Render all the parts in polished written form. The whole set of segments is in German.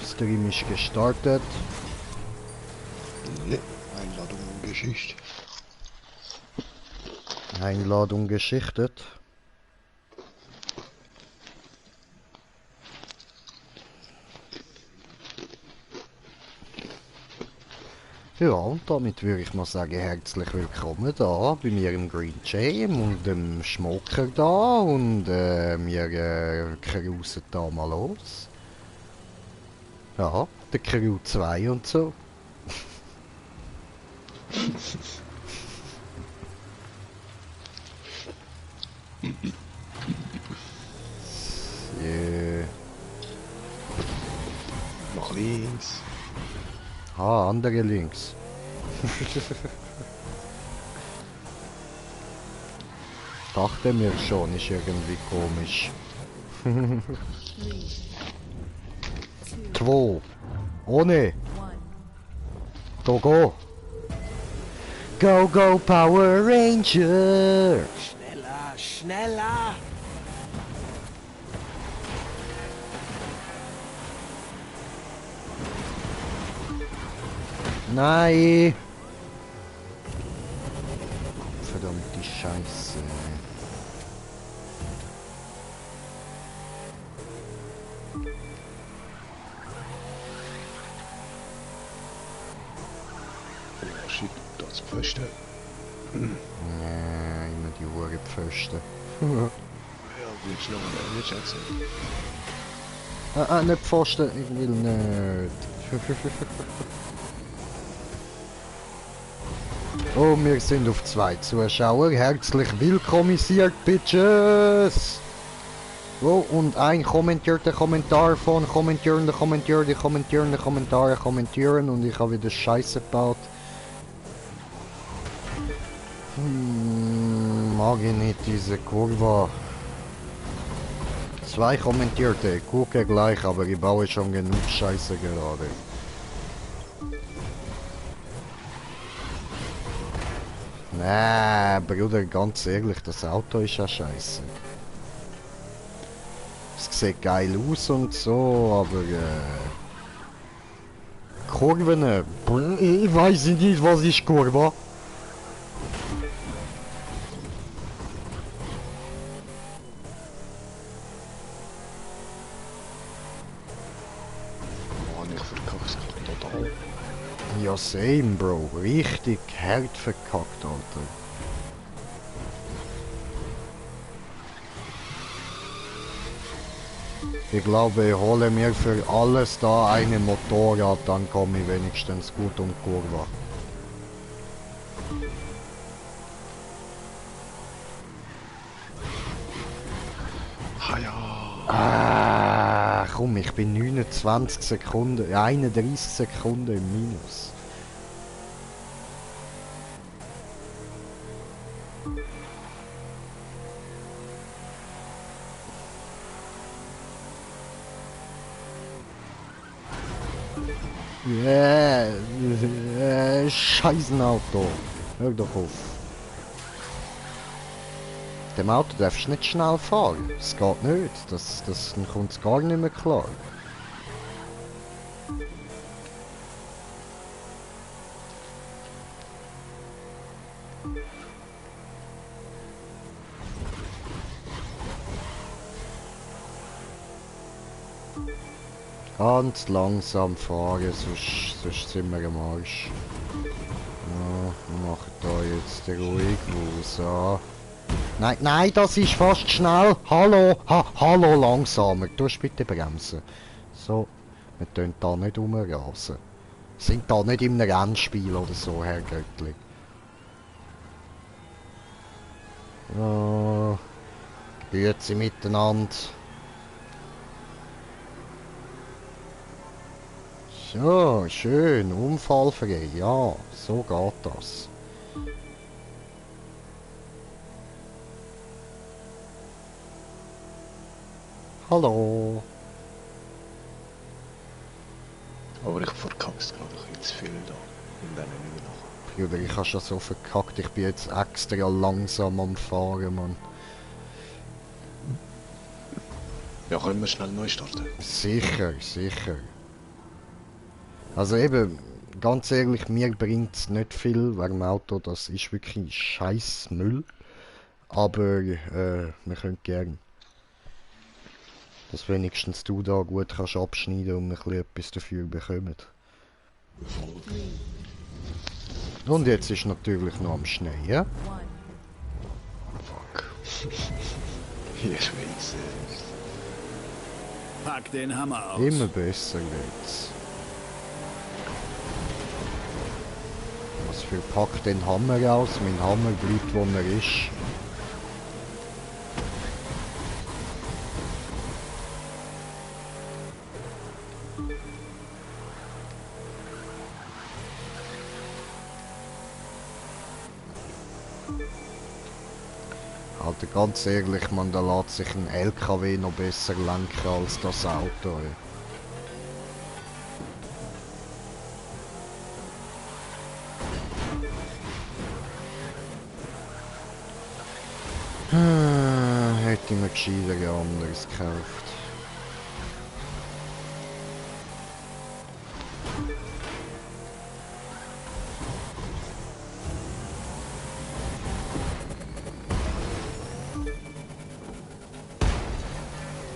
Stream ist gestartet. Ne, Einladung Geschichte. Einladung geschichtet. Ja, und damit würde ich mal sagen, herzlich willkommen da bei mir im Green Jam und dem Schmoker da und wir cruisen da mal los. Ja, der Crew 2 und so. Yeah. Nach links. Ah, andere links. Dachte mir schon, ist irgendwie komisch. 2. Ohne. Da go. Go, go, Power Ranger. Schneller, schneller! Nein. Verdammte Scheiße. Oh shit, das Pfosten. Nein, immer die Uhrenpfosten. Ja, willst du noch nicht erzählen? Nicht Pfosten, ich will nicht. Oh, wir sind auf 2 Zuschauer. Herzlich willkommisiert, Bitches! Oh, und ein kommentierter Kommentar von kommentierende Kommentare kommentieren und ich habe wieder Scheiße gebaut. Mag ich nicht diese Kurve. 2 kommentierte, ich gucke gleich, aber ich baue schon genug Scheiße gerade. Nee, Bruder, ganz ehrlich, das Auto ist ja scheiße. Es sieht geil aus und so, aber Kurven, ich weiß nicht, was ist Kurve. Mann, ich verkack's gerade total. Ja, same, Bro. Richtig hart verkackt, Alter. Ich glaube, ich hole mir für alles da eine Motorrad, dann komme ich wenigstens gut um Kurve. Ah ja. Ah, komm, ich bin 29 Sekunden, 31 Sekunden im Minus. Scheißen Auto. Hör doch auf. Dem Auto darfst du nicht schnell fahren. Das geht nicht. Das kommt gar nicht mehr klar. Ganz langsam fahren, sonst sind wir am Arsch. Ja, wir machen da jetzt ruhig raus. Nein, nein, das ist fast schnell. Hallo, hallo, langsamer. Du musst bitte bremsen. So, wir tun da nicht rumrasen. Sind da nicht im Rennspiel oder so, Herr Göttli. Ja, grüezi miteinander. So, schön, unfallfrei, ja, so geht das. Hallo. Aber ich verkack's gerade ein bisschen zu viel da. In diesen Minuten. Bruder, ich habe schon so verkackt, ich bin jetzt extra langsam am Fahren, Mann. Ja, können wir schnell neu starten? Sicher, sicher. Also eben, ganz ehrlich, mir bringt es nicht viel wegen dem Auto, das ist wirklich scheiß Müll. Aber wir können gern. Dass wenigstens du da gut kannst abschneiden und ein bisschen etwas dafür bekommt. Und jetzt ist natürlich noch am Schnee, ja? Fuck. Hier schweiße. Pack den Hammer aus. Immer besser geht's. Was für pack den Hammer aus? Mein Hammer bleibt wo er ist. Alter, ganz ehrlich, man, da lässt sich ein LKW noch besser lenken als das Auto. Ey. Hätte ich mir gescheiter anderes gekauft.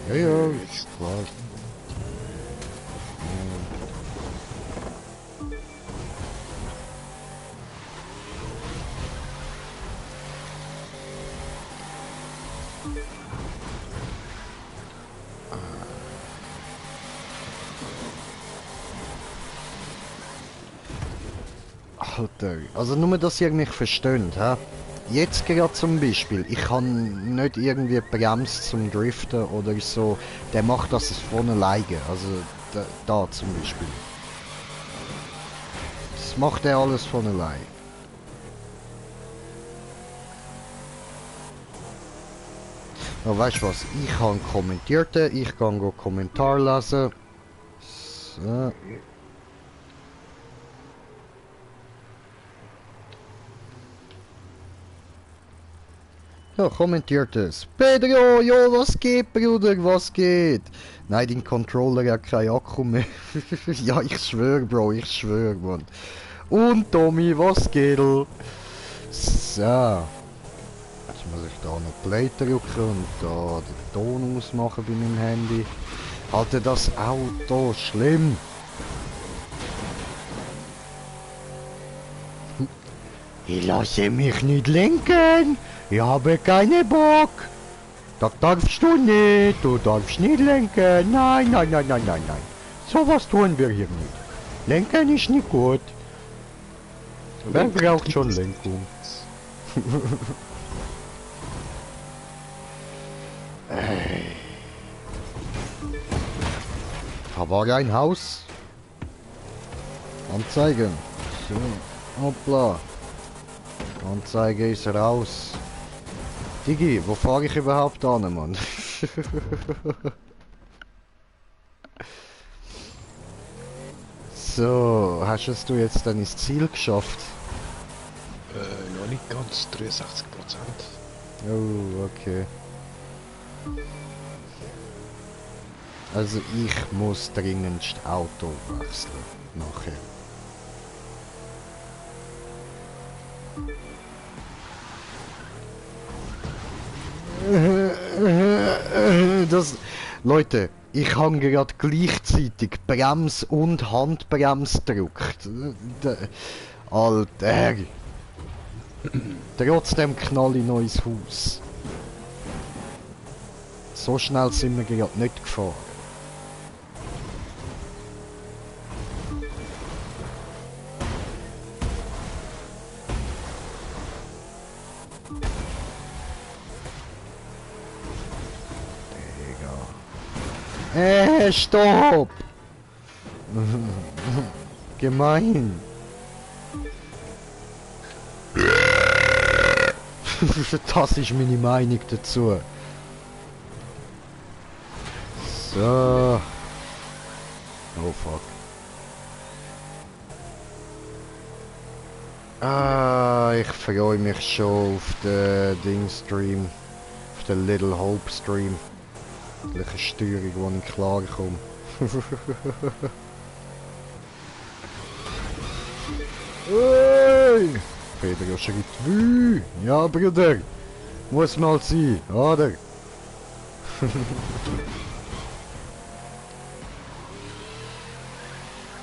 Ja, ja, ist klar. Alter, also nur, dass ihr mich versteht, hä? Jetzt gerade zum Beispiel, ich kann nicht irgendwie bremst zum Driften oder so, der macht das von alleine, also da zum Beispiel. Das macht er alles von allein. Aber weißt du was, ich kann kommentierte, ich kann go Kommentar lesen. So. Ja, kommentiert es. Pedro, jo, was geht, Bruder, was geht? Nein, dein Controller hat keinen Akku mehr. Ja, ich schwöre, Bro, ich schwöre, Mann. Und Tommy, was geht? So. Jetzt muss ich da noch Play drücken und da den Ton ausmachen bei meinem Handy. Alter, das Auto, schlimm. Ich lasse mich nicht lenken. Ich habe keine Bock. Das darfst du nicht. Du darfst nicht lenken. Nein, nein, nein, nein, nein, nein. So was tun wir hier nicht. Lenken ist nicht gut. Wer braucht schon Lenkung? Da war ein Haus. Anzeigen. So. Hoppla. Anzeige ist raus. Digi, wo fahre ich überhaupt an, Mann? So, hast du jetzt dann ins Ziel geschafft? Noch nicht ganz, 63%. Oh, okay. Also ich muss dringendst Auto wechseln. Nachher. Das, Leute, ich habe gerade gleichzeitig Brems und Handbremse gedrückt. Alter. Trotzdem knall ich noch ins Haus. So schnell sind wir gerade nicht gefahren. Stopp! Gemein! Das ist meine Meinung dazu. So. Oh fuck. Ah, ich freue mich schon auf den Ding-Stream. Auf den Little Hope-Stream. Eine Steuerung, wo ich klar komme. Hey! Pedro schritt Wü! Ja, Bruder! Muss mal sein, oder?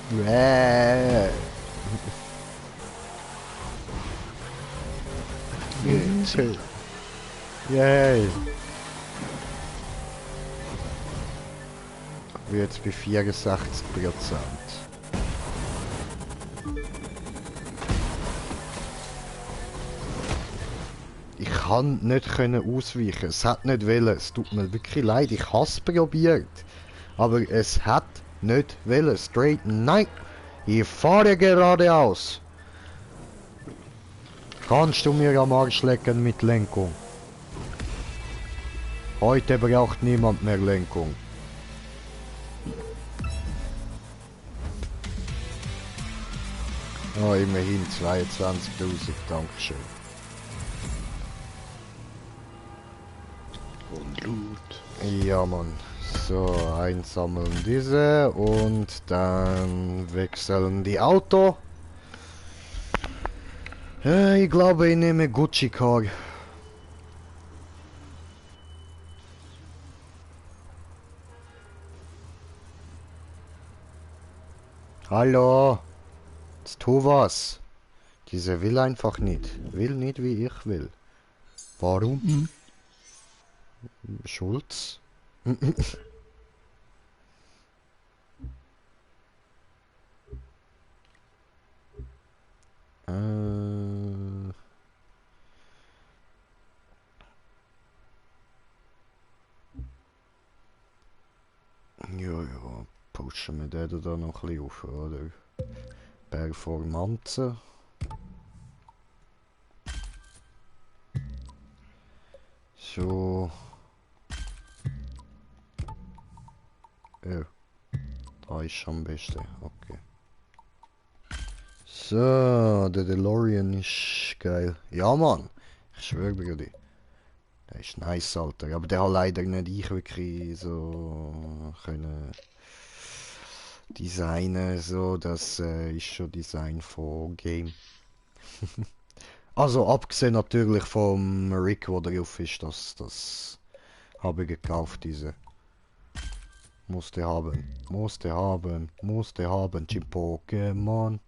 Bäh! Jetzt. Yay! Ich bin jetzt bei 64%. Ich kann nicht ausweichen. Es hat nicht wollen. Es tut mir wirklich leid. Ich habe es probiert. Aber es hat nicht wollen. Straight nein. Ich fahre geradeaus. Kannst du mir am Arsch lecken mit Lenkung? Heute braucht niemand mehr Lenkung. Oh, immerhin 22.000. Dankeschön. Und Loot. Ja, Mann. So, einsammeln diese und dann wechseln die Auto. Ich glaube, ich nehme Gucci Car. Hallo? Jetzt tu was. Diese will einfach nicht. Will nicht, wie ich will. Warum? Schulz? Ja, ja, pushen wir den da noch ein bisschen auf, oder? Performance. So. Ja, da ist am besten, okay. So, der DeLorean ist geil. Ja, Mann, ich schwöre dir. Der ist nice, Alter. Aber der hat leider nicht ich wirklich so können designen. So, das ist schon Design von Game. Also abgesehen natürlich vom Rick, wo drauf ist, das habe ich gekauft, diese. Musste haben, musste haben, musste haben, Pokémon.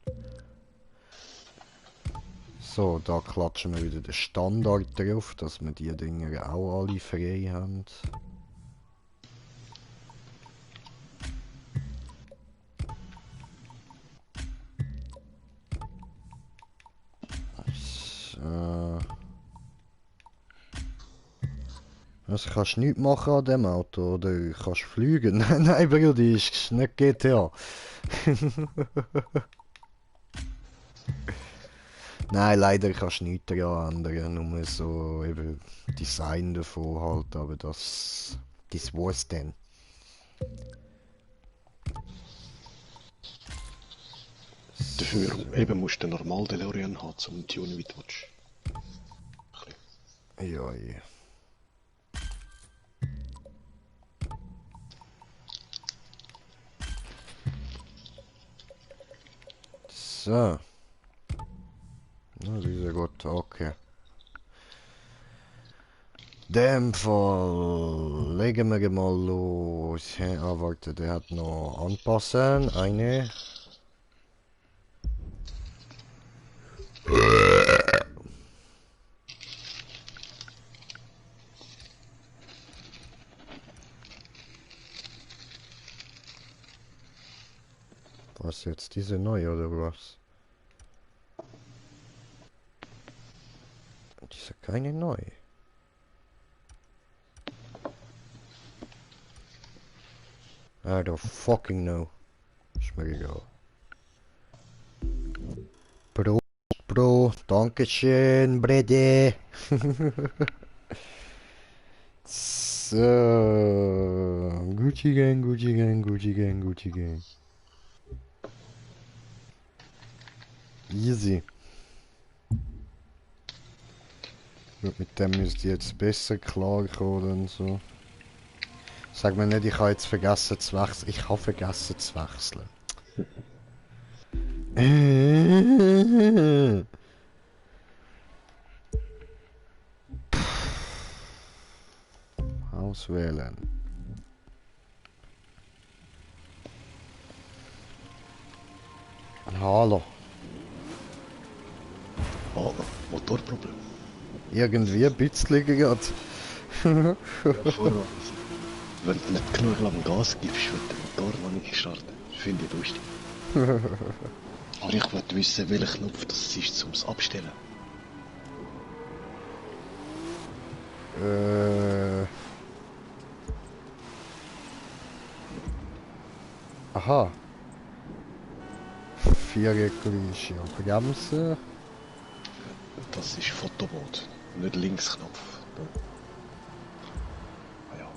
So, da klatschen wir wieder den Standard drauf, dass wir die Dinger auch alle frei haben. So. Also kannst du nichts machen an dem Auto, oder kannst fliegen? Nein, Bruder, ist nicht GTA. Nein, leider kannst du nichts daran ändern, nur so eben Design davon halt, aber das war's dann. Dafür eben musst du den normalen DeLorean haben, zum Tunen wie du willst. Ja, ja. So. Na, dieser Gott, okay. Dem Fall legen wir mal los. Ah, warte, der hat noch anpassen. Eine. Was jetzt? Diese neue oder was? Diese keine neue. I don't fucking know. Ist mir egal. Bro, Dankeschön, Brede. So, Gucci Gang, Gucci Gang, Gucci Gang, Gucci Gang. Easy. Gut, mit dem müsst ihr jetzt besser klarkommen und so. Sag mir nicht, ich habe jetzt vergessen zu wechseln. Ich habe vergessen zu wechseln. Auswählen. Hallo. Oh, Motorproblem. Irgendwie ein bisschen gerade. Ja, vorher. Wenn du nicht genug lang Gas gibst, wird der Motor noch nicht gestartet. Das finde ich lustig. Aber ich wollte wissen, welcher Knopf das ist, zum es abstellen. Aha. Viereckig, ja. Bremsen. Das ist Fotomod, nicht Linksknopf. Ah ja.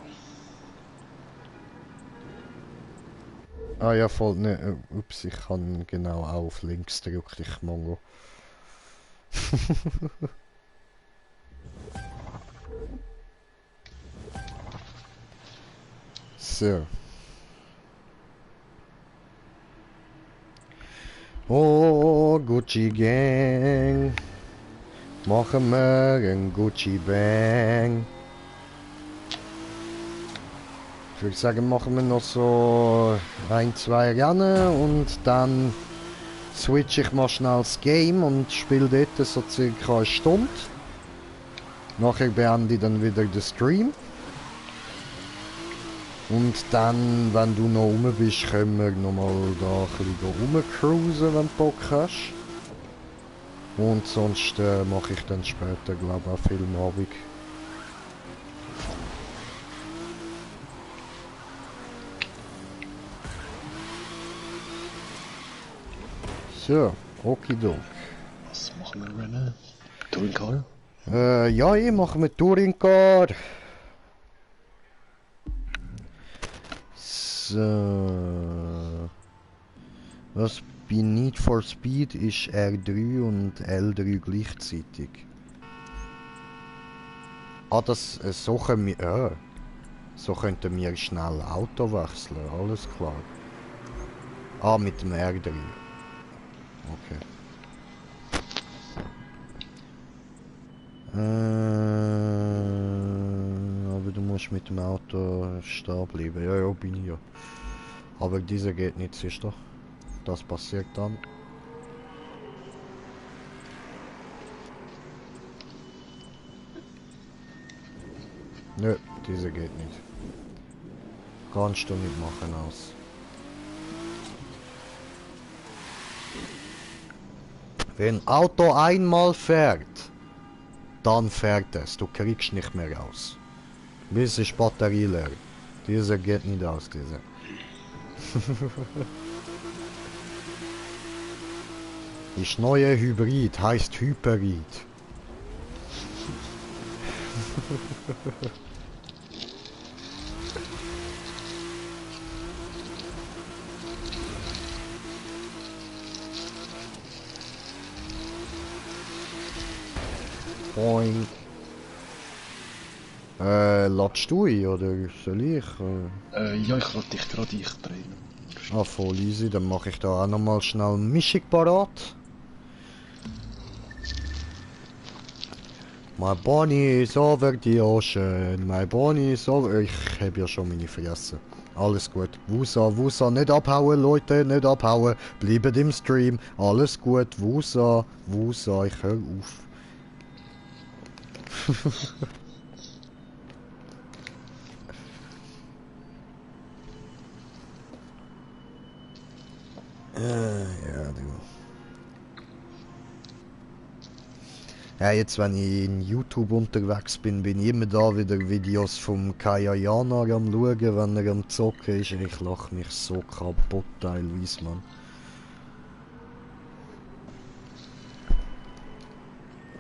Ah ja, voll, ne, ups, ich kann genau auch auf links drücken, ich Mongo. So. Oh, Gucci Gang. Machen wir einen Gucci Bang. Ich würde sagen, machen wir noch so ein, zwei Rennen und dann switch ich mal schnell das Game und spiele dort so circa eine Stunde. Nachher beende ich dann wieder den Stream. Und dann, wenn du noch rum bist, können wir nochmal da ein bisschen rumcruisen, wenn du Bock hast. Und sonst mache ich dann später, glaube ich, auch Filmabend. So, okidok. Was machen wir Rennen? Touring Car? Ja, ich mache mit Touring Car. So. Was bei Need for Speed ist R3 und L3 gleichzeitig. Ah, das so können wir. So könnten wir schnell Auto wechseln, alles klar. Ah, mit dem R3. Okay. Aber du musst mit dem Auto stehen bleiben. Ja, ja, bin ich ja. Aber dieser geht nicht, siehst du? Das passiert dann. Nö, dieser geht nicht. Kannst du nicht machen aus. Wenn Auto einmal fährt, dann fährt es. Du kriegst nicht mehr raus. Bis ist Batterie leer. Dieser geht nicht aus, dieser. Das neue Hybrid heißt Hyperid. Boing. Ladst du ein, oder soll ich? Ja, ich wollte dich gerade drehen. Ah, voll easy, dann mache ich da auch nochmal schnell Mischung parat. My bunny is over the ocean, my bunny is over... Ich habe ja schon meine Fresse. Alles gut. Wusa, Wusa, nicht abhauen, Leute, nicht abhauen. Bleibt im Stream. Alles gut. Wusa, Wusa, ich höre auf. Ja, du. Ja, jetzt wenn ich in YouTube unterwegs bin, bin ich immer da wieder Videos vom Kayayana am schauen, wenn er am Zocken ist. Ich lache mich so kaputt teilweise, Mann.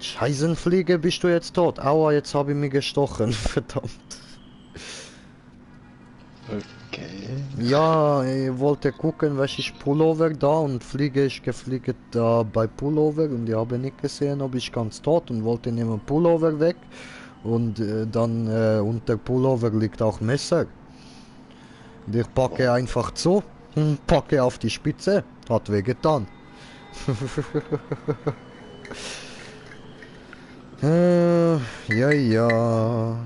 Scheißenfliege, bist du jetzt tot? Aua, jetzt habe ich mich gestochen, verdammt. Okay. Ja, ich wollte gucken, was ist Pullover da und Fliege ist gefliegt da bei Pullover und ich habe nicht gesehen, ob ich ganz tot und wollte nehmen Pullover weg und dann unter Pullover liegt auch Messer. Und ich packe einfach zu und packe auf die Spitze, hat wehgetan. Ja, ja.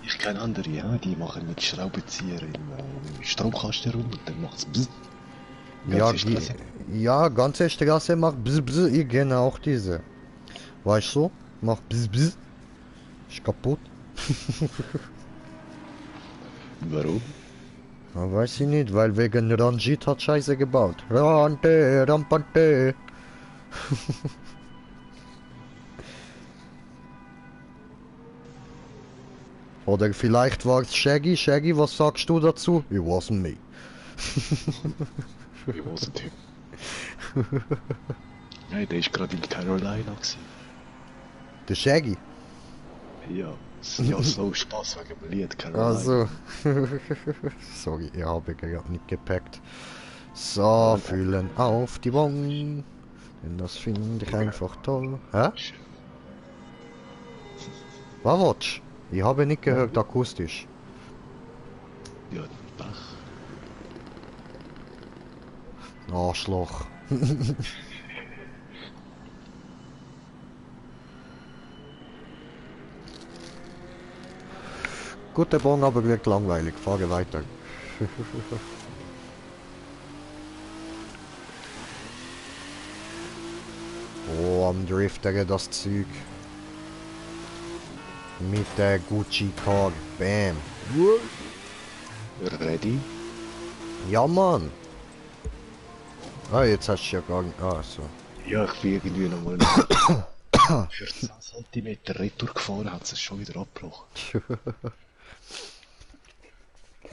Ich kenne andere, ja, die machen mit Schraubenzieher im Stromkasten rum und dann macht's bzz. Ja, Ganze Straße. ja, ganze Straße macht bzz bzz. Ich kenne auch diese. Weißt du? Macht bzz bzz. Ist kaputt. Warum? Ja, weiß ich nicht, weil wegen Ranjit hat Scheiße gebaut. Rante, Rampante. Oder vielleicht war es Shaggy. Shaggy, was sagst du dazu? It wasn't me. Wie war's denn? Nein, der ist gerade in Carolina gewesen. Der Shaggy. Ja, ja, so Spaß wegen dem Lied Carolina. Also. Sorry, ich habe gerade nicht gepackt. So, fühlen auf die Wong. Denn das finde ich einfach toll. Hä? Was willst du? Ich habe nicht gehört akustisch. Ja, Bach. Arschloch. Guter Bon, aber wird langweilig. Fahre weiter. Oh, am Drifter das Zeug. Mit der Gucci Car. Bam. Ready? Ja, Mann. Ah, jetzt hast du ja gar nicht... Ah, so. Ja, ich bin irgendwie nochmal 14 cm Retour gefahren, hat es schon wieder abgebrochen.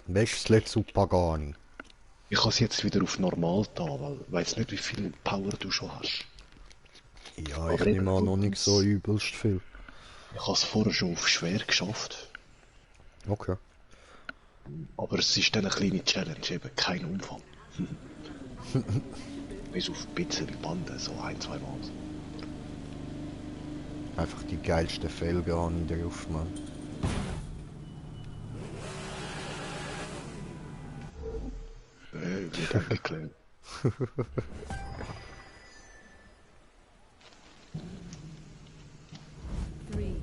Wechsle zu Pagani. Ich kann es jetzt wieder auf normal da, weil ich weiss nicht, wie viel Power du schon hast. Ja, ich nehme an, noch nicht so übelst viel. Ich habe es vorher schon auf schwer geschafft. Okay. Aber es ist dann eine kleine Challenge, eben kein Umfang. Bis auf ein bisschen Bande, so ein, zwei Mal. Einfach die geilste Felge habe ich drauf, Mann. Wird angeklemmt. Three,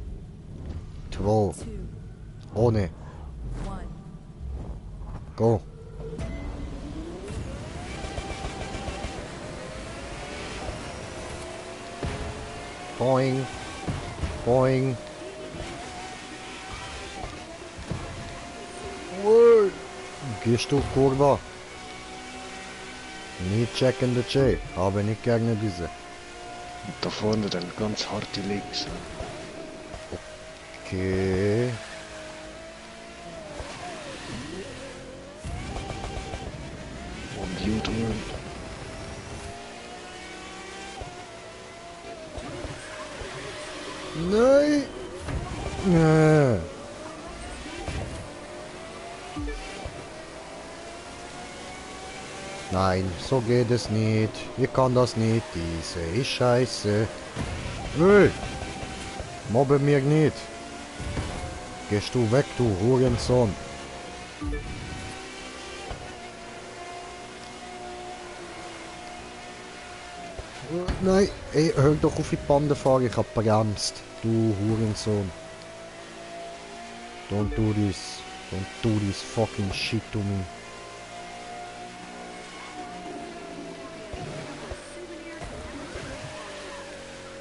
2. two, Ohne. one. Go. Boing. Boing. Gehst du, Kurva? Nicht checken the J. Habe nicht gerne diese. Und da vorne dann ganz harte Links. Okay. Und U-Turn. Nein. Nein, so geht es nicht. Ich kann das nicht. Diese ist scheiße. Hey. Mobbe mir nicht. Gehst du weg, du Hurensohn. Nein, ey, hör doch auf die Bande fahren, ich hab bremst. Du Hurensohn. Don't do this. Don't do this fucking shit to me.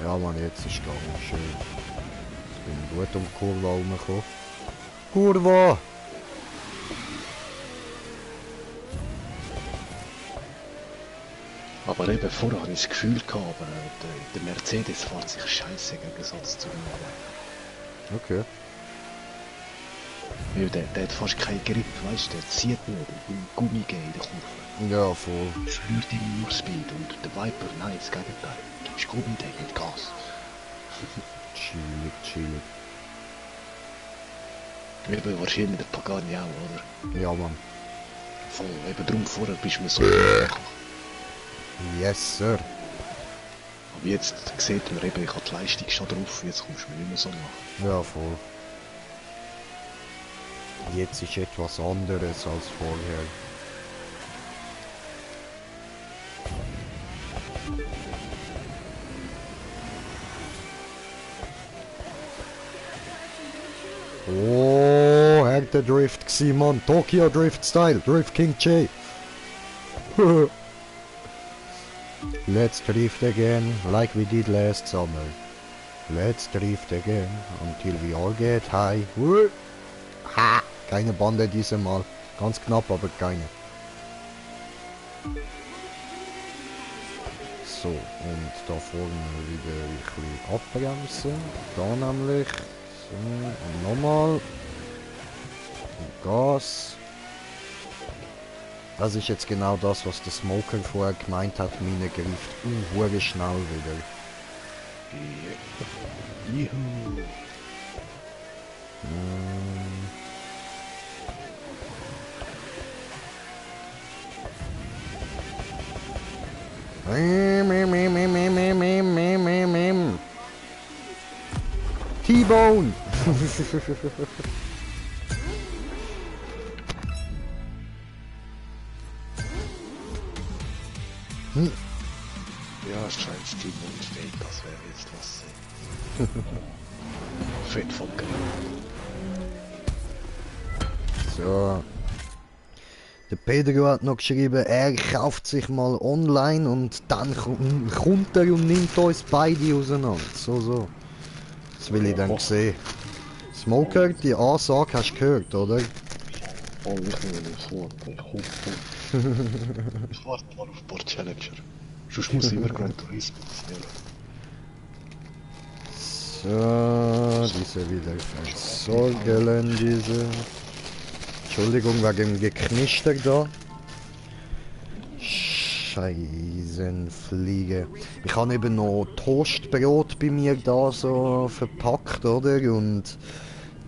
Ja Mann, jetzt ist ganz schön. Ich bin gut um die Kurve herumgekommen. Kurve! Aber eben vorher hatte ich das Gefühl gehabt, der Mercedes fährt sich scheiße im Gegensatz zu mir. Okay. Weil der hat fast keinen Grip, weißt du, der zieht nicht im Gummi gehen in der Kurve. Ja, voll. Verliert immer nur Speed und der Viper, nein, das Gegenteil. Du bist Gummi, der gibt Gas. Chillig, chillig. Eben wahrscheinlich der Pagani auch, oder? Ja Mann. Voll, eben drum vorher bist du mir so Yes, Sir. Aber jetzt sieht man eben, ich habe die Leistung schon drauf, jetzt kommst du mir nicht mehr so nach. Ja, voll. Jetzt ist etwas anderes als vorher. Oh, harter Drift gsi, Mann. Tokyo Drift Style. Drift King J. Let's drift again, like we did last summer. Let's drift again, until we all get high. Ha! Keine Bande diesmal. Ganz knapp, aber keine. So, und da vorne wieder ein bisschen abbremsen. Da nämlich. So, und nochmal. Und Gas. Das ist jetzt genau das, was der Smoker vorher gemeint hat. Meine greift hure schnell wieder. Juhu. T-Bone! Ja, scheiß Team und Fake, das wäre jetzt was. Fett von So. Der Pedro hat noch geschrieben, er kauft sich mal online und dann kommt er und nimmt uns beide auseinander. So. Das will ich dann sehen. Smoker, die Ansage hast du gehört, oder? Oh, ich nehme das Wort. Ich warte mal auf Port Challenger. Sonst muss ich immer Gran Turismo nehmen. So, diese wieder versorgen, diese. Entschuldigung wegen dem Geknister da. Scheißenfliege. Ich habe eben noch Toastbrot bei mir da so verpackt, oder? Und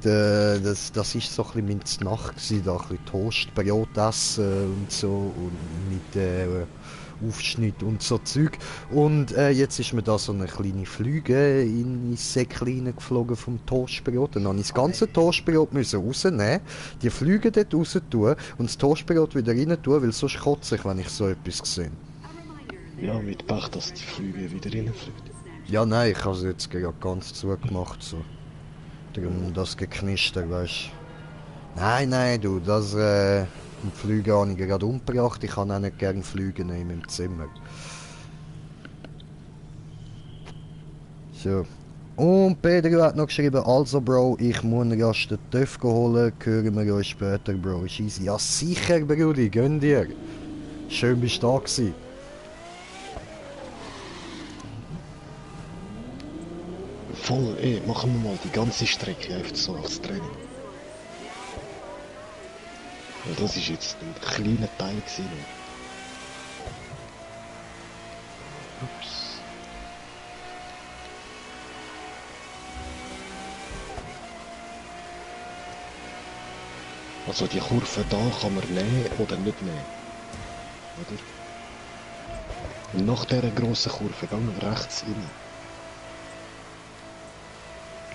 das ist so ein bisschen mit Nacht gewesen, da ein bisschen Toastbrot essen und so und mit Aufschnitt und so Zeug. Und jetzt ist mir da so eine kleine Flüge in ins Säckchen geflogen vom Toastbrot. Dann habe ich das ganze Toastbrot müssen rausnehmen, die Flüge dort raus tun und das Toastbrot wieder rein tun, weil sonst kotze ich, wenn ich so etwas sehe. Ja, mit Pech, dass die Flüge wieder reinfliegen. Ja, nein, ich habe es jetzt gerade ganz zugemacht, so. Darum das Geknister, weißt du. Nein, du, das die Flüge habe ich gerade umgebracht. Ich kann auch nicht gerne Flüge nehmen im Zimmer. So. Und Pedro hat noch geschrieben, also Bro, ich muss erst den TÜV holen, hören wir uns später, Bro. Ist easy. Ja sicher, Brudi, gönn dir. Schön bist du da gewesen. Voll, machen wir mal die ganze Strecke einfach so als Training. Weil das ist jetzt ein kleiner Teil gewesen. Ups. Also die Kurve da kann man nehmen oder nicht nehmen. Oder? Und nach dieser grossen Kurve gehen wir rechts rein.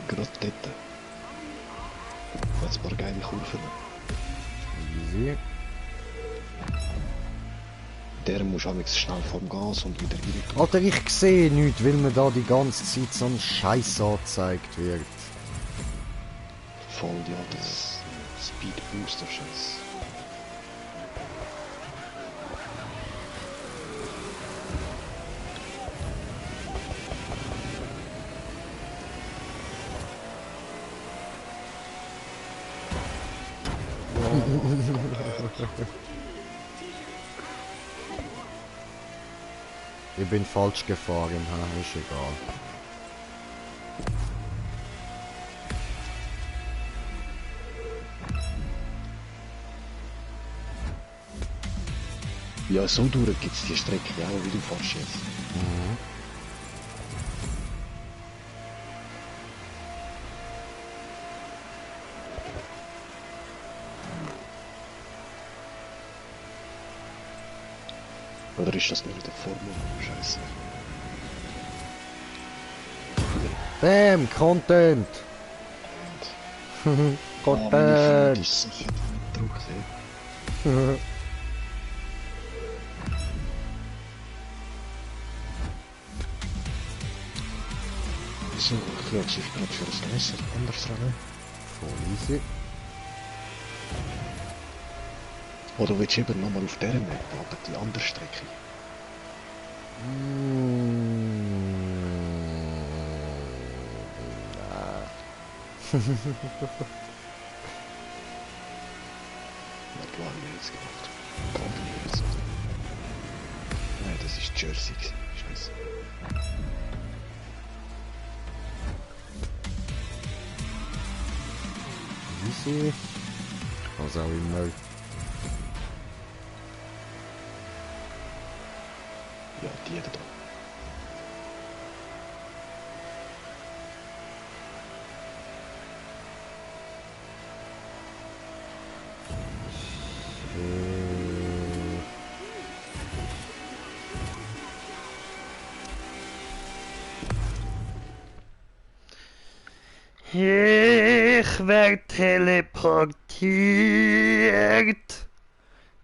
Gerade dort. Jetzt ein paar geile Kurven. Easy. Der muss auch schnell vom Gas und wieder rein. Alter, ich sehe nichts, weil mir da die ganze Zeit so ein Scheiß angezeigt wird. Voll, ja, das Speed Booster Scheiß. Ich bin falsch gefahren, ist egal. Ja, so durch gibt es die Strecke auch, wie du fährst jetzt. Oder ist das nur der Formel? Scheiße. Bam, Content! Meine Content! Flut ist so fett gedruckt, ey. So, ich glaube, ich gerade für das Neues anders rein. Voll easy. Oder willst du eben nochmal auf dieser Map, aber die andere Strecke? Was habe ich jetzt gemacht? Company jetzt. Nein, das ist Jersey. Scheiße. Easy. Was auch immer. Ja, die da. Ich werd teleportiert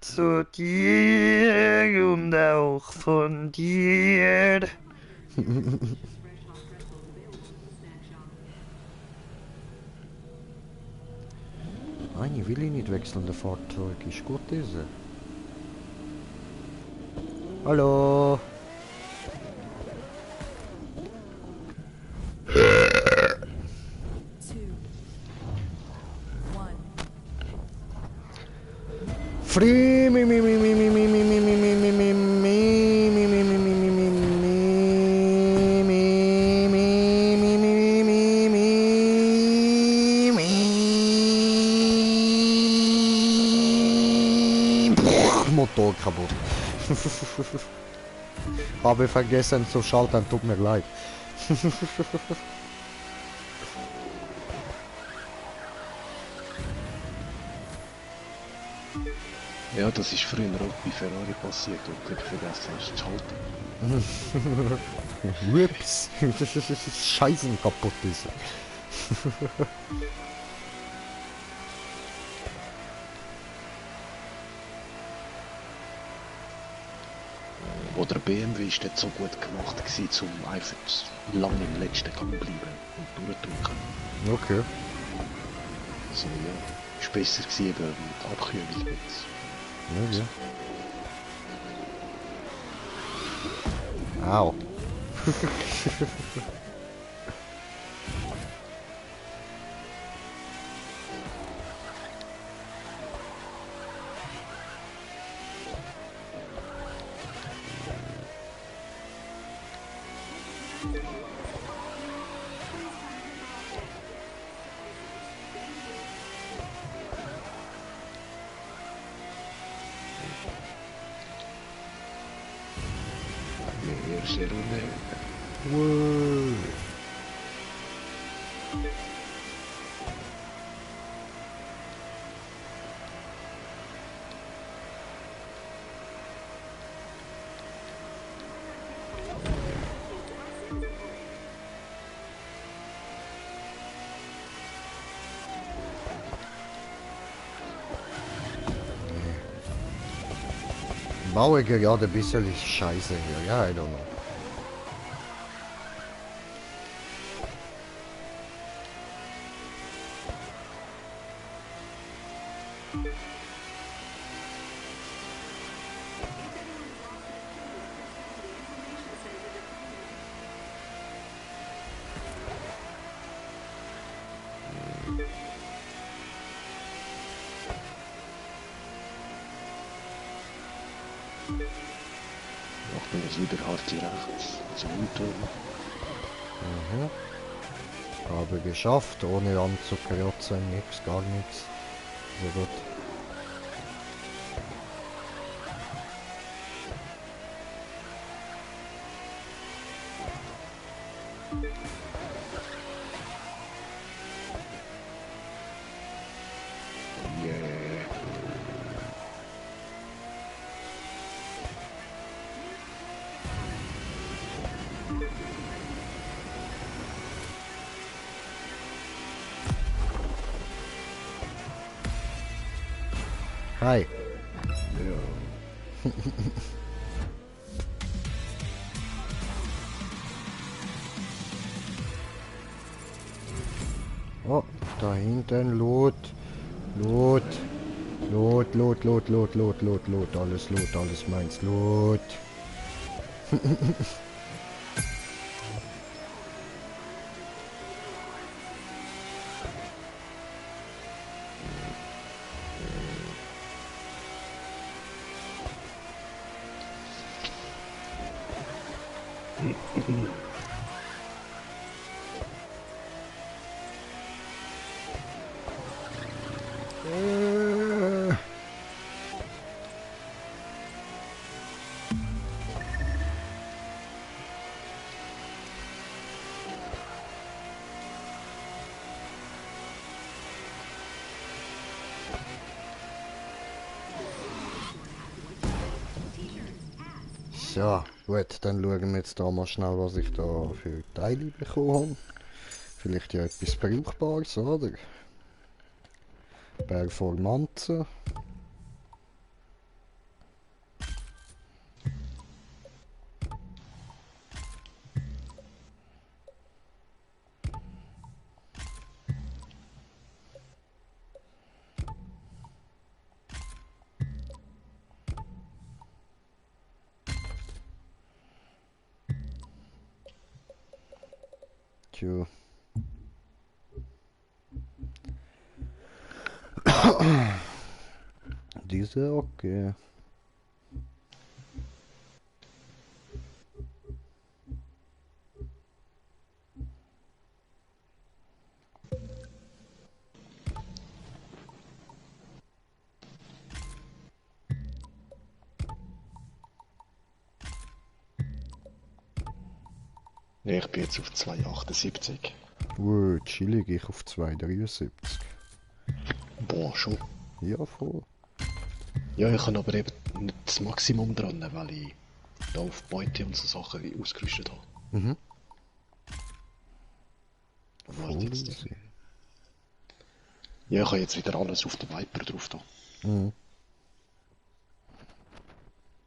zu dir und auch von dir. Nein, will ich nicht wechseln, der Fahrzeug ist gut diese. Hallo. Free mi mi mi mi mi mi mi mi mi mi mi mi mi mi mi mi mi mi Motor kaputt. Habe vergessen zu schalten, tut mir leid. Ja, das ist früher auch bei Ferrari passiert und du vergessen hast zu schalten. Ups. Scheißen kaputt ist. Oder BMW ist dort so gut gemacht gewesen, um einfach lange im letzten Gang bleiben und durchdrücken. Okay. Also ja, ist besser gewesen eben mit Abkühlung jetzt. Ja. Au. Die erste Runde. Wow. Baue gerade ein bisschen ist scheiße hier, ja, I don't know. Macht man das wieder hart hier rechts. Zum Umturnen. Mhm. Habe geschafft, ohne anzukrotzen, nix, gar nichts. Sehr gut. Yeah. Hi. Ja. Oh, Da hinten, Lot. Lot. Lot, Lot, Lot, Lot, Lot, Lot, Lot. Lot, alles meins, Lot. So, gut, dann schauen wir jetzt da mal schnell, was ich da für Teile bekommen habe. Vielleicht ja etwas Brauchbares, oder? Performance. Tja. Diese, okay. Ja, ich bin jetzt auf 2,78. Chillig, ich auf 2,73. Boah, schon. Ja, voll. Ja, ich habe aber eben nicht das Maximum dran, weil ich da auf Beute und so Sachen wie ausgerüstet habe. Mhm. Warte Voll jetzt. easy. Ja, ich habe jetzt wieder alles auf den Viper drauf da. Mhm.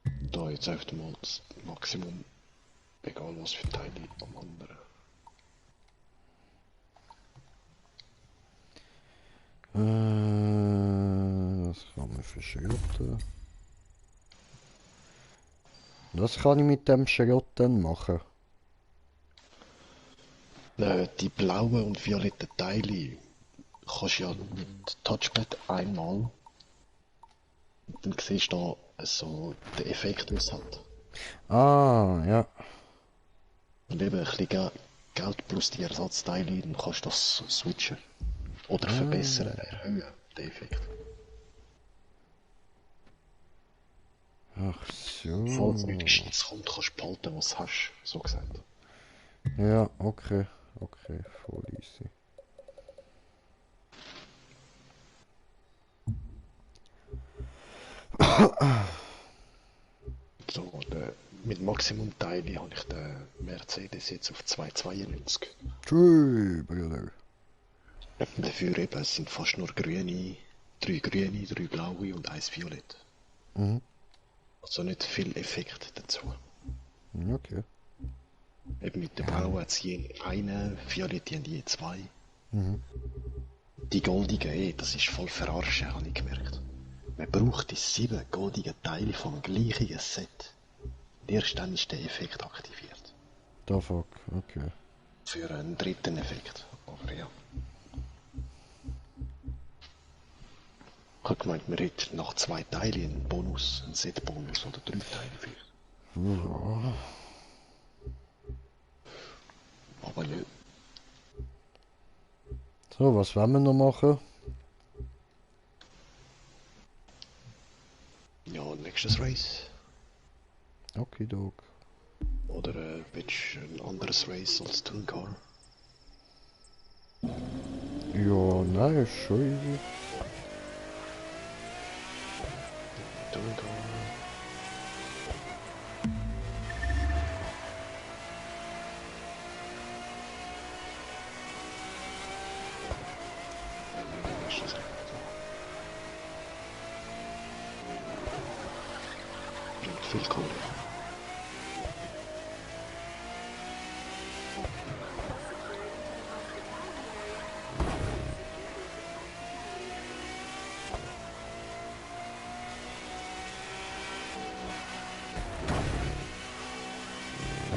Und da jetzt einfach mal das Maximum, egal was für Teile am anderen. Das kann man verschrotten. Was kann ich mit dem Schrott dann machen? Die blauen und violetten Teile kannst du ja mit Touchpad einmal, dann siehst du da so den Effekt, den es hat. Ah, ja. Und eben ein bisschen Geld plus die Ersatzteile, dann kannst du das switchen. Oder verbessern, erhöhen, den Effekt. Ach so. Falls nichts Gescheites kommt, kannst du behalten, was du hast, so gesagt. Ja, okay. Okay, voll easy. So, mit Maximum-Teile habe ich den Mercedes jetzt auf 2,92. Tschüss, Bruder. Dafür eben, es sind fast nur grüne, 3 blaue und 1 violett. Mhm. Also nicht viel Effekt dazu. Okay. Eben mit den blauen hat es je einen, violett haben je 2. Mhm. Die goldigen, das ist voll verarschen, habe ich gemerkt. Man braucht die 7 goldigen Teile vom gleichen Set. Erst dann ist der Effekt aktiviert. Da fuck, okay. Für einen dritten Effekt. Aber ja. Ich habe gemeint, man hätte nach 2 Teilen einen Bonus, einen Set-Bonus oder 3 Teile vielleicht. Ja. Aber nicht. So, was wollen wir noch machen? Ja, nächstes Race. Okay, Dog. Oder willst du ein anderes Race als Toon Car? Ja, nein, ist schon easy. Toon Car. Bringt viel Kohle.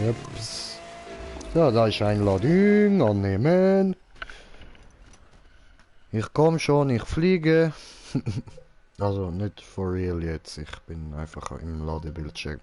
Ups. So, da ist Einladung. Annehmen. Ich komme schon, ich fliege. Also nicht for real jetzt. Ich bin einfach im Ladebildschirm.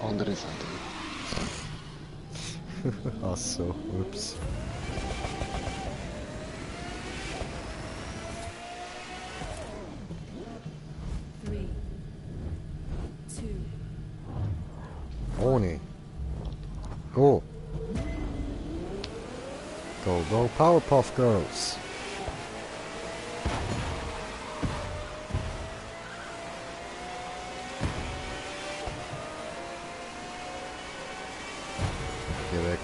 Andere Seite. Ach so, ups. Ohne. Go. Go, go, Powerpuff Girls. Geh weg.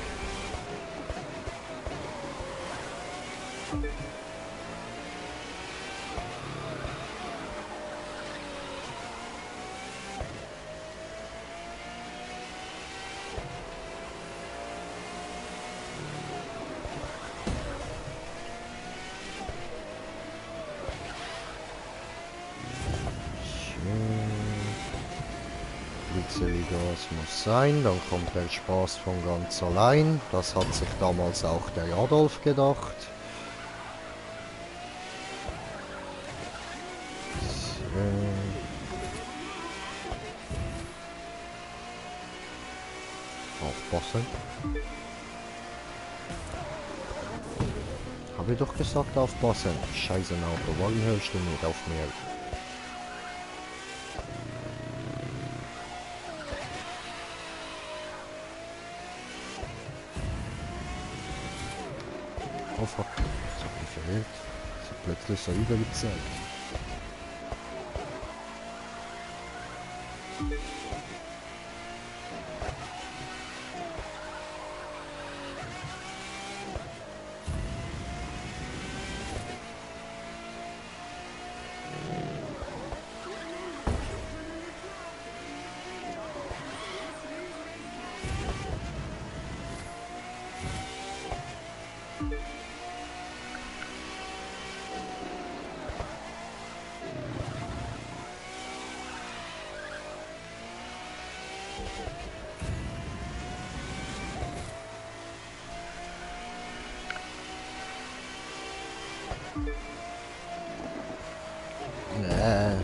Gas muss sein, dann kommt der Spaß von ganz allein. Das hat sich damals auch der Adolf gedacht. So. Aufpassen. Habe ich doch gesagt, aufpassen. Scheiße Auto, warum hörst du nicht auf mir? Oh fuck, das hat mich verwirrt. Das hat plötzlich so übergezeigt. Nee.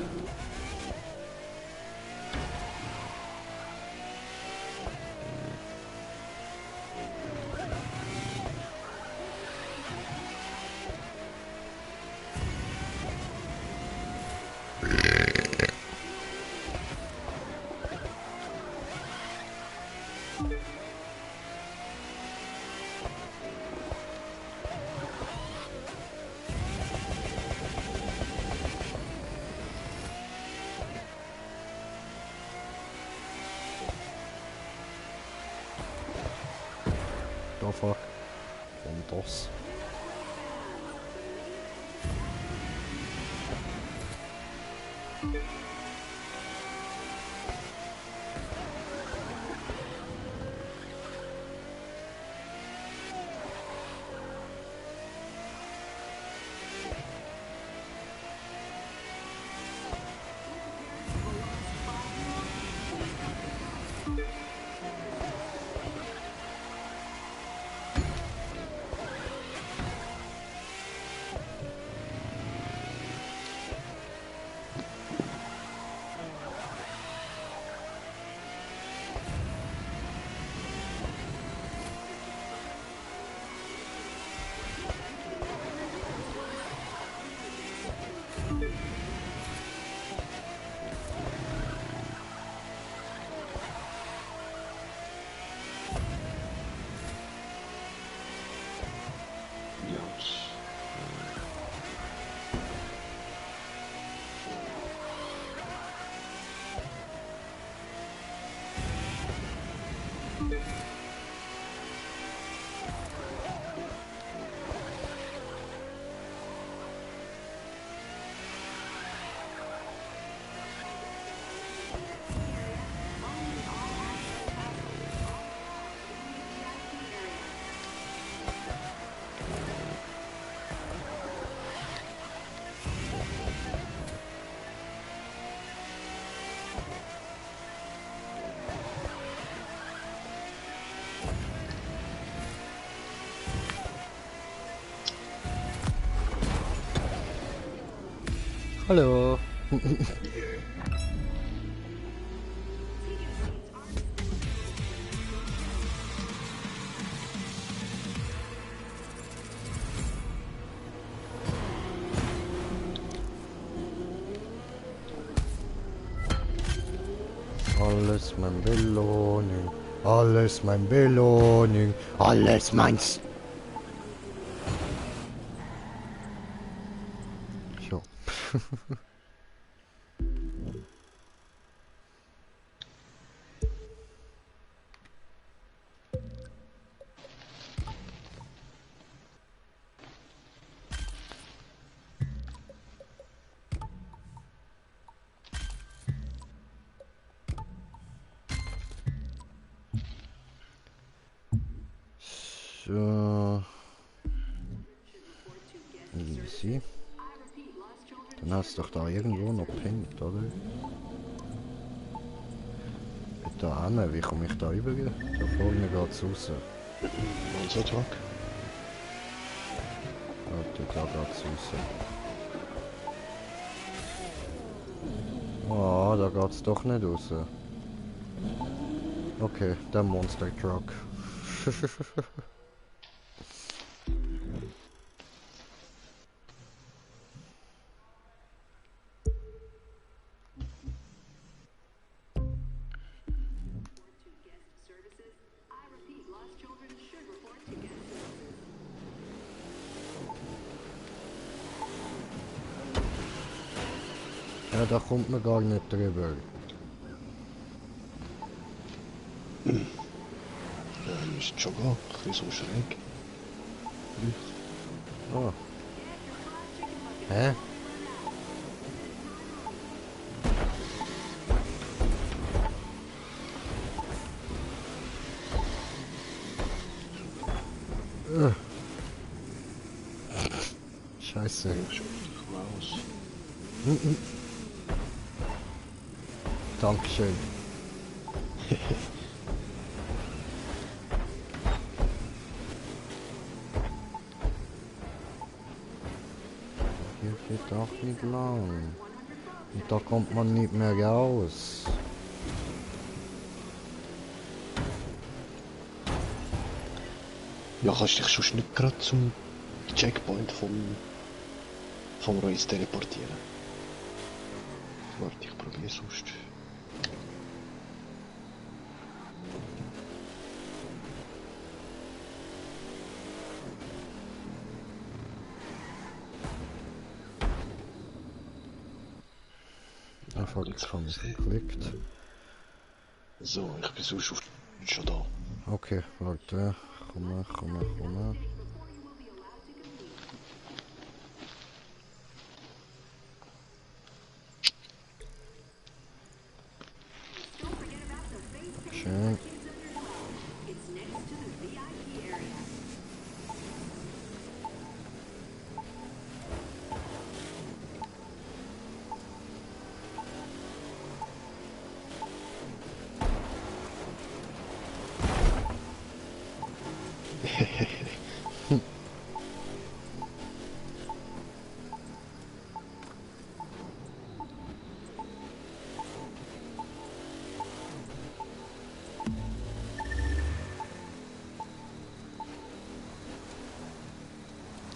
The fuck? Und das. Hallo. Alles mein Belohnung, alles mein Belohnung, alles meins. So. So. Easy. Dann hast du doch da irgendwo noch pinkt, oder? Da hin, wie komme ich da rüber? Da vorne geht's raus. Unser Truck. Warte, da geht's raus. Ah, da geht's doch nicht raus. Okay, der Monster Truck. Ja, da kommt man gar nicht drüber. Ja, müsste schon gehen. Ein bisschen so schräg. Ah. Hä? Scheiße. Ja, schon raus. Dankeschön. Hier geht auch nicht lang. Und da kommt man nicht mehr raus. Ja, kannst dich schon nicht gerade zum Checkpoint vom Reis teleportieren. Warte, ich probiere sonst. Einfach jetzt schon geklickt. So, ich bin sonst schon da. Okay, warte. Komm. Schön.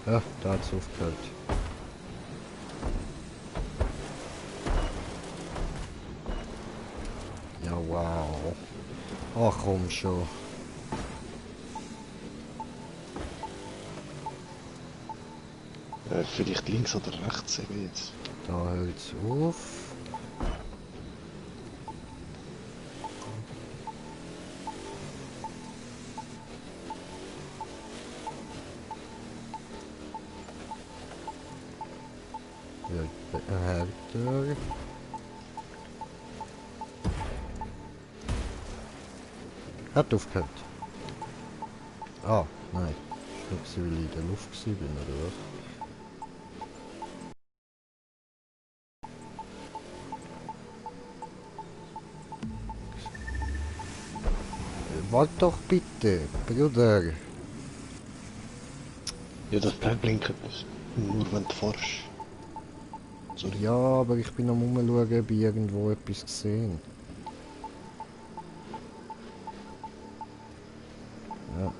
Ja, da hat's aufgehört. Ja, wow. Ach komm schon. Vielleicht links oder rechts eben jetzt. Da hört's auf. Wird härter. Hat aufgehört. Ah, nein. Ich glaube, sie will in der Luft gewesen bin, oder was? Warte doch bitte, Bruder. Ja, das bleibt blinken. Nur wenn du fährst. Sorry. Ja, aber ich bin am Umschauen, ob ich irgendwo etwas gesehen. Ja.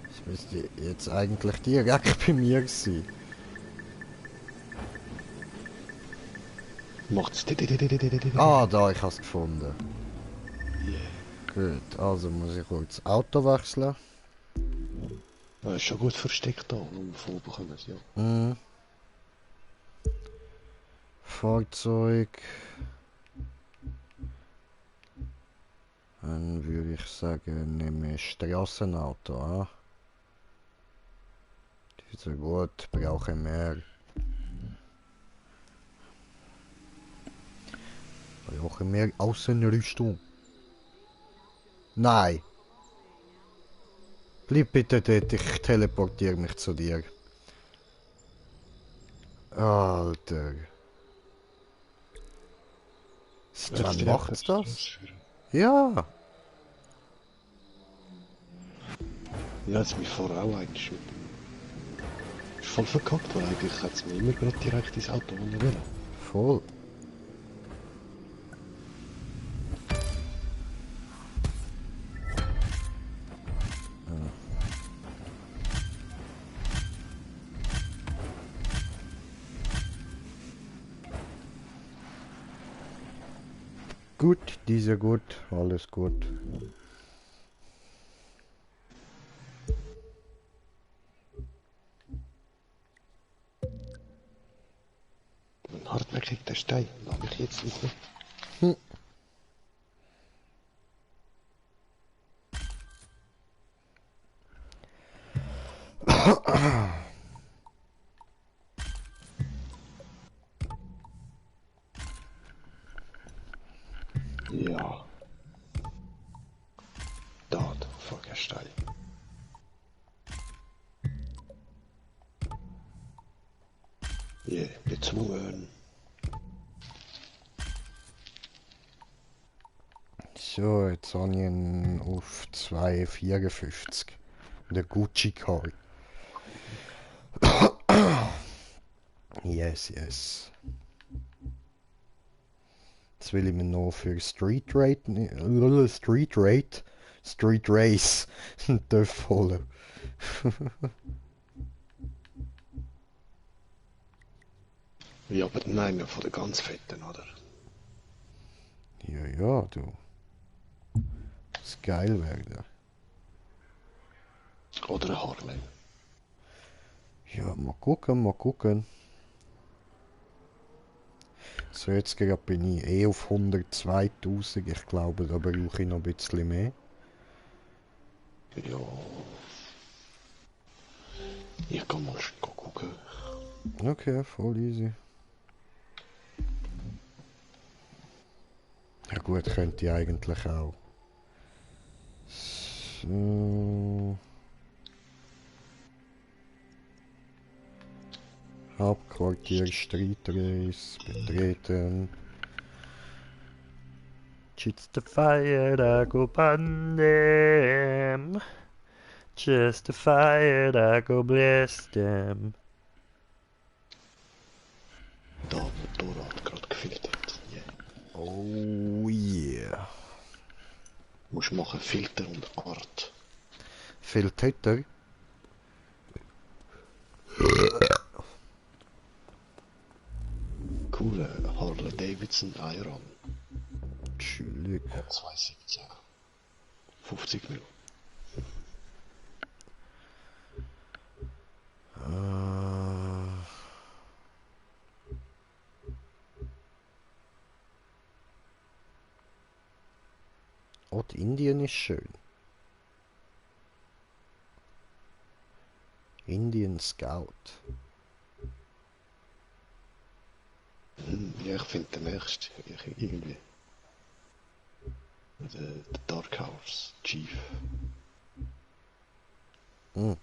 Das müsste jetzt eigentlich direkt bei mir sein. Macht's. Ah, da, ich habe es gefunden. Yeah. Gut, also muss ich kurz das Auto wechseln. Ja, ist schon gut versteckt da, wo wir vorbekommen, ja. Mhm. Fahrzeug. Dann würde ich sagen, nehme ich Straßenauto an. Die ist so gut, brauche mehr. Brauche mehr Außenrüstung. Nein. Bleib bitte dort, ich teleportiere mich zu dir. Alter. Wann macht's das? Ja. Ja, jetzt mich vorher auch eigentlich mit dem... Ist voll verkackt, weil eigentlich hat es mir immer gerade direkt ins Auto wollen. Voll. Gut, dieser gut, alles gut. Ein hartnäckiger Stein, habe ich jetzt nicht mehr. Hm. Ja. Da, der fucking Stein. Yeah, bezwungen. So, jetzt habe ich ihn auf 2,54. Der Gucci Car. Yes, yes. Jetzt will ich mir noch für Street Race einen TÜV holen. Ja, aber nein, von der ganz fetten, oder? Ja, ja, du. Das geil werden. Oder ein Harley. Ja, mal gucken, mal gucken. So, jetzt gerade bin ich eh auf 102.000. Ich glaube, da brauche ich noch ein bisschen mehr. Ja. Ich kann mal gucken. Okay, voll easy. Ja gut, könnte ich eigentlich auch. So. Hauptquartier Street Race betreten. Just the fire I go burn them. Just the fire I go bless them. Da, wo Dora hat gerade gefiltert. Yeah. Oh yeah. Musst machen Filter und Art. Filter? Coole Harley Davidson Iron. Chillig. 217. 50 Mil. Oh, Indien ist schön. Indian Scout. Ja, ich finde den nächsten irgendwie. Der Dark Horse Chief. Hm.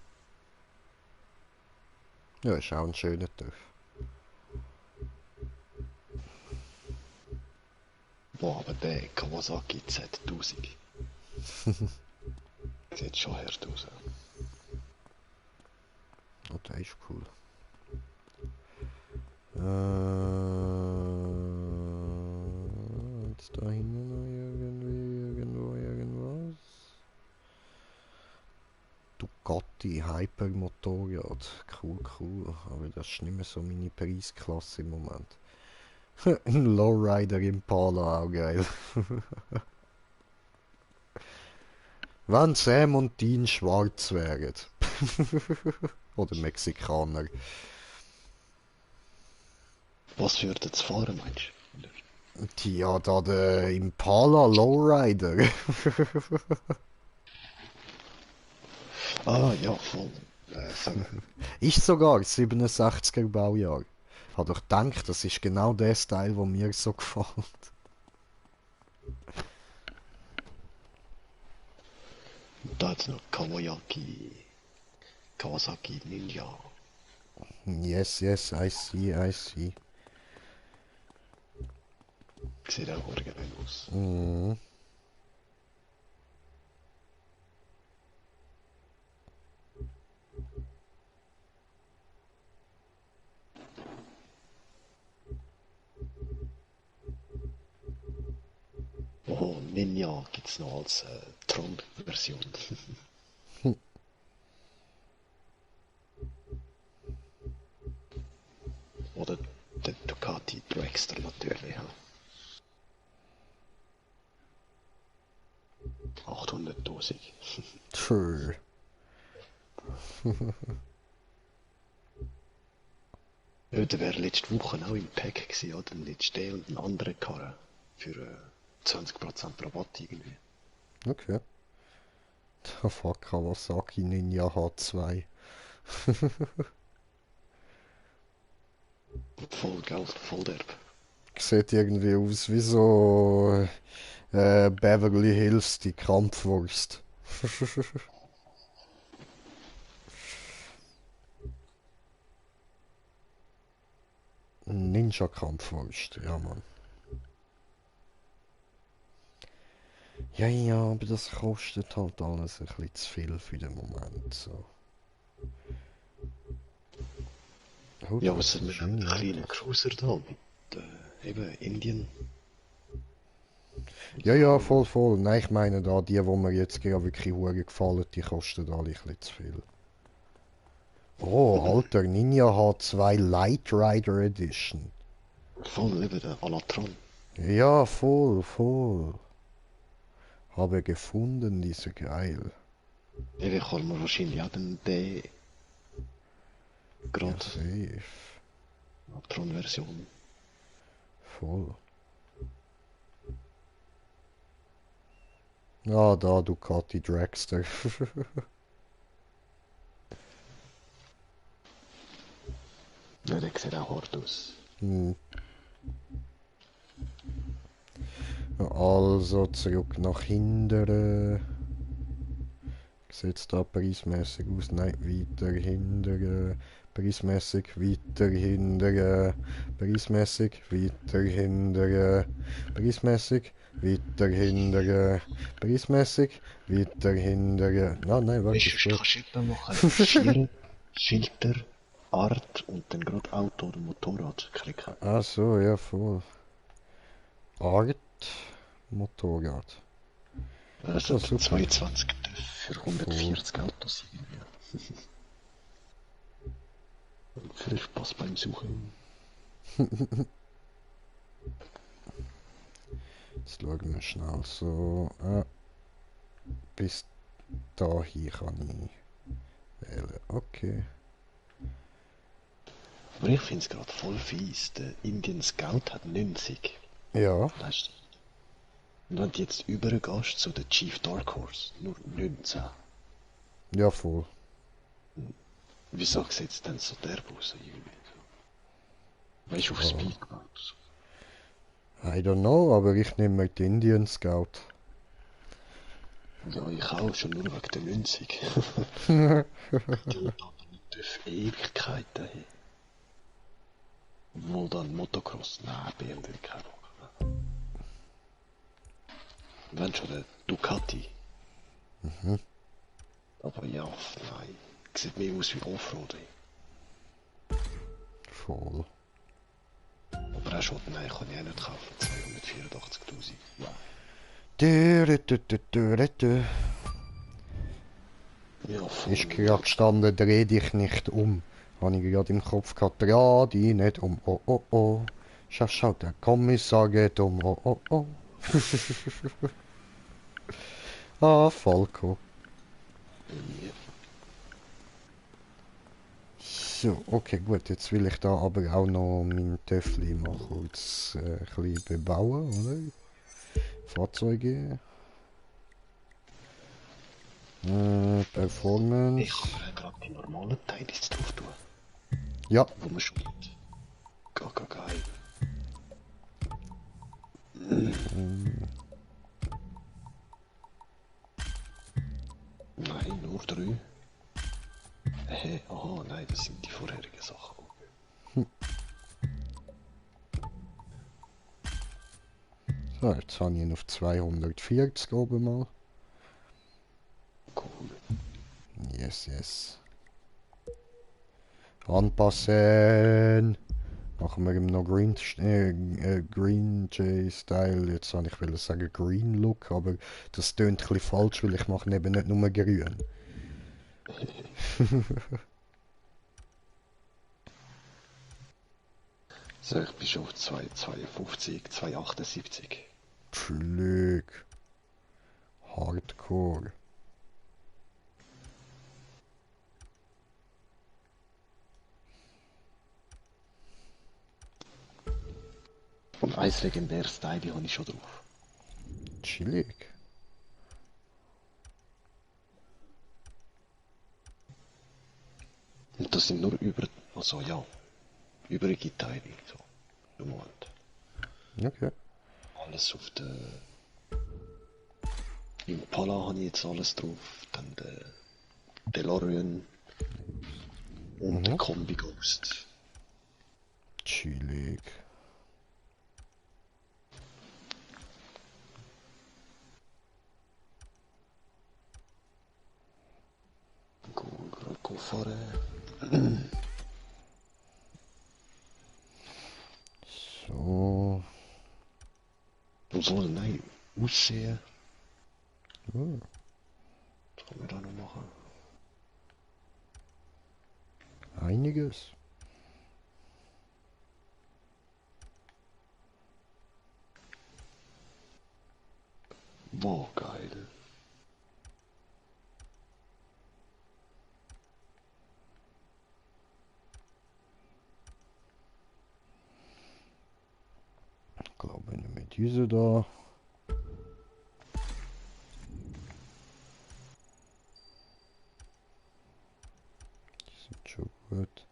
Ja, ist auch ein schöner TÜV. Boah, aber der Kawasaki Z1000. Sieht schon hart aus. Oh, der ist cool. Jetzt da hinten noch irgendwie, irgendwas. Ducati Hypermotorrad. Cool, cool. Aber das ist nicht mehr so meine Preisklasse im Moment. Ein Lowrider Impala, auch geil. Wenn Sam und Dean schwarz wären. Oder Mexikaner. Was würde jetzt fahren, meinst du? Ja, da der Impala Lowrider. Ah, ja, voll. So, Ist sogar 67er Baujahr. Hab doch gedacht, das ist genau der Style, der mir so gefällt. da jetzt noch Kawasaki Ninja. Yes, yes, I see, I see. Sieht auch originell aus. Mhm. Oh, Ninja gibt's noch als Tron-Version. Oder der Ducati Dragster natürlich. Ja. 800.000. True. Ja, der wäre letzte Woche auch im Pack gewesen, oder? Und jetzt der und ein anderer Karren für 20% Rabatt irgendwie. Okay. Der fuck Kawasaki Ninja H2. Voll Geld, voll derb. Sieht irgendwie aus wie so Beverly Hills, die Kampfwurst. Ninja-Kampfwurst, ja Mann. Ja, ja, aber das kostet halt alles ein bisschen zu viel für den Moment. So. Oh, Ja, das was ist sind wir schön, mit ja. einem kleinen Cruiser da? Mit eben Indien. Ja, ja, voll, voll. Nein, ich meine da, die mir jetzt gerade wirklich hure gefallen, die kosten alle ein bisschen zu viel. Oh, alter, Ninja H2 Light Rider Edition. Voll eben der Alatron. Ja, voll, voll. Habe gefunden, diese geil. Eben kann man wahrscheinlich auch den Ja, gerade safe. Alatron-Version. Voll. Ah, da, Ducati Dragster. Ja, der sieht auch hart aus. Hm. Also, zurück nach hinten. Sieht's da preismäßig aus? Nein, weiter hinten. Preismäßig weiter hinten. Preismäßig weiter hinten. Preismäßig weiter hinten. Preismäßig weiter hinten. Ah, nein, warte, ist Weißt du, gut. kannst du eben machen? Vier Filter, Art und dann gerade Auto oder Motorrad klicken. Ah, so, ja, voll. Art, Motorrad. Also Ja, super. 22 für Voll. 140 Autos irgendwie. Viel Spaß beim Suchen. Jetzt schauen wir schnell so. Bis dahin kann ich wählen. Okay. Aber ich finde es gerade voll fies. Der Indian Scout hat 90. Ja, Weißt du? Und wenn du jetzt übergehst zu der Chief Dark Horse, nur 19. ja, voll. Wieso sieht es denn so derb aus? Weißt du, auf Ja. Speed gemacht. I don't know, aber ich nehme mal den Indian Scout. Ja, ich auch, schon nur wegen der 90. Die wird aber nicht auf Ewigkeiten haben. Obwohl dann Motocross, nein, BMW kein Bock. Wenn schon der Ducati. Aber ja, nein. Sieht mehr aus wie Offroad. Ey. Voll. Aber auch schon, nein, kann ich auch nicht kaufen. 284.000. Wow. Dö. Ja, voll. Ist gerade gestanden, dreh dich nicht um. Habe ich gerade im Kopf gehabt, dreh dich nicht um. Oh oh oh. Schau, der Kommissar geht um. Oh oh oh. Ah, voll cool. So, okay, gut. Jetzt will ich da aber auch noch mein Töffli mal kurz ein bisschen bebauen, oder? Fahrzeuge. Ich Performance. kann mir gerade die normalen Teile jetzt drauf tun. Ja, Wo man spielt. Geil. Nein, nur 3. Aha, nein, das sind die vorherigen Sachen. so, jetzt habe ich ihn auf 240 oben mal. Cool. Yes. Anpassen. Machen wir ihm noch Green J-Style. Jetzt wollte ich sagen Green Look, aber das tönt ein bisschen falsch, weil ich mache eben nicht nur grün. So, ich bin schon auf 252, 278. Pflüg. Hardcore. Und ein legendäres Teil habe ich schon drauf. Chillig. Und das sind nur also ja, übrige Teile. So, im Moment. Okay. Alles auf der Impala habe ich jetzt alles drauf. Dann der DeLorean und der Kombi Ghost. Chillig. Go fahren. So. Und so nein, aussehen. Oh. Was kann man da noch machen? Einiges. Wow, geil. Ich glaube nicht mit diese da. Die sind schon gut.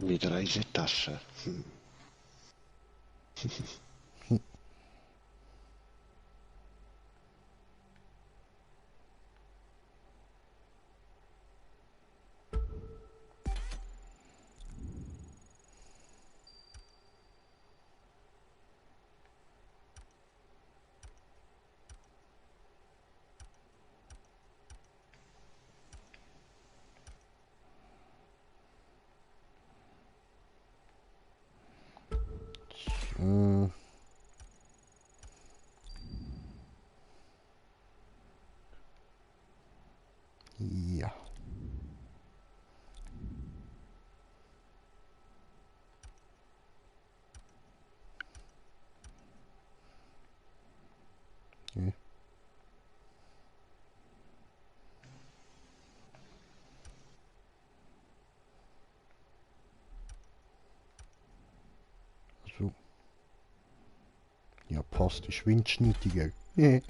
Mit Reisetasche. Äh, ja. Okay. Also. Ja, passt. Ist windschnittiger. Yeah.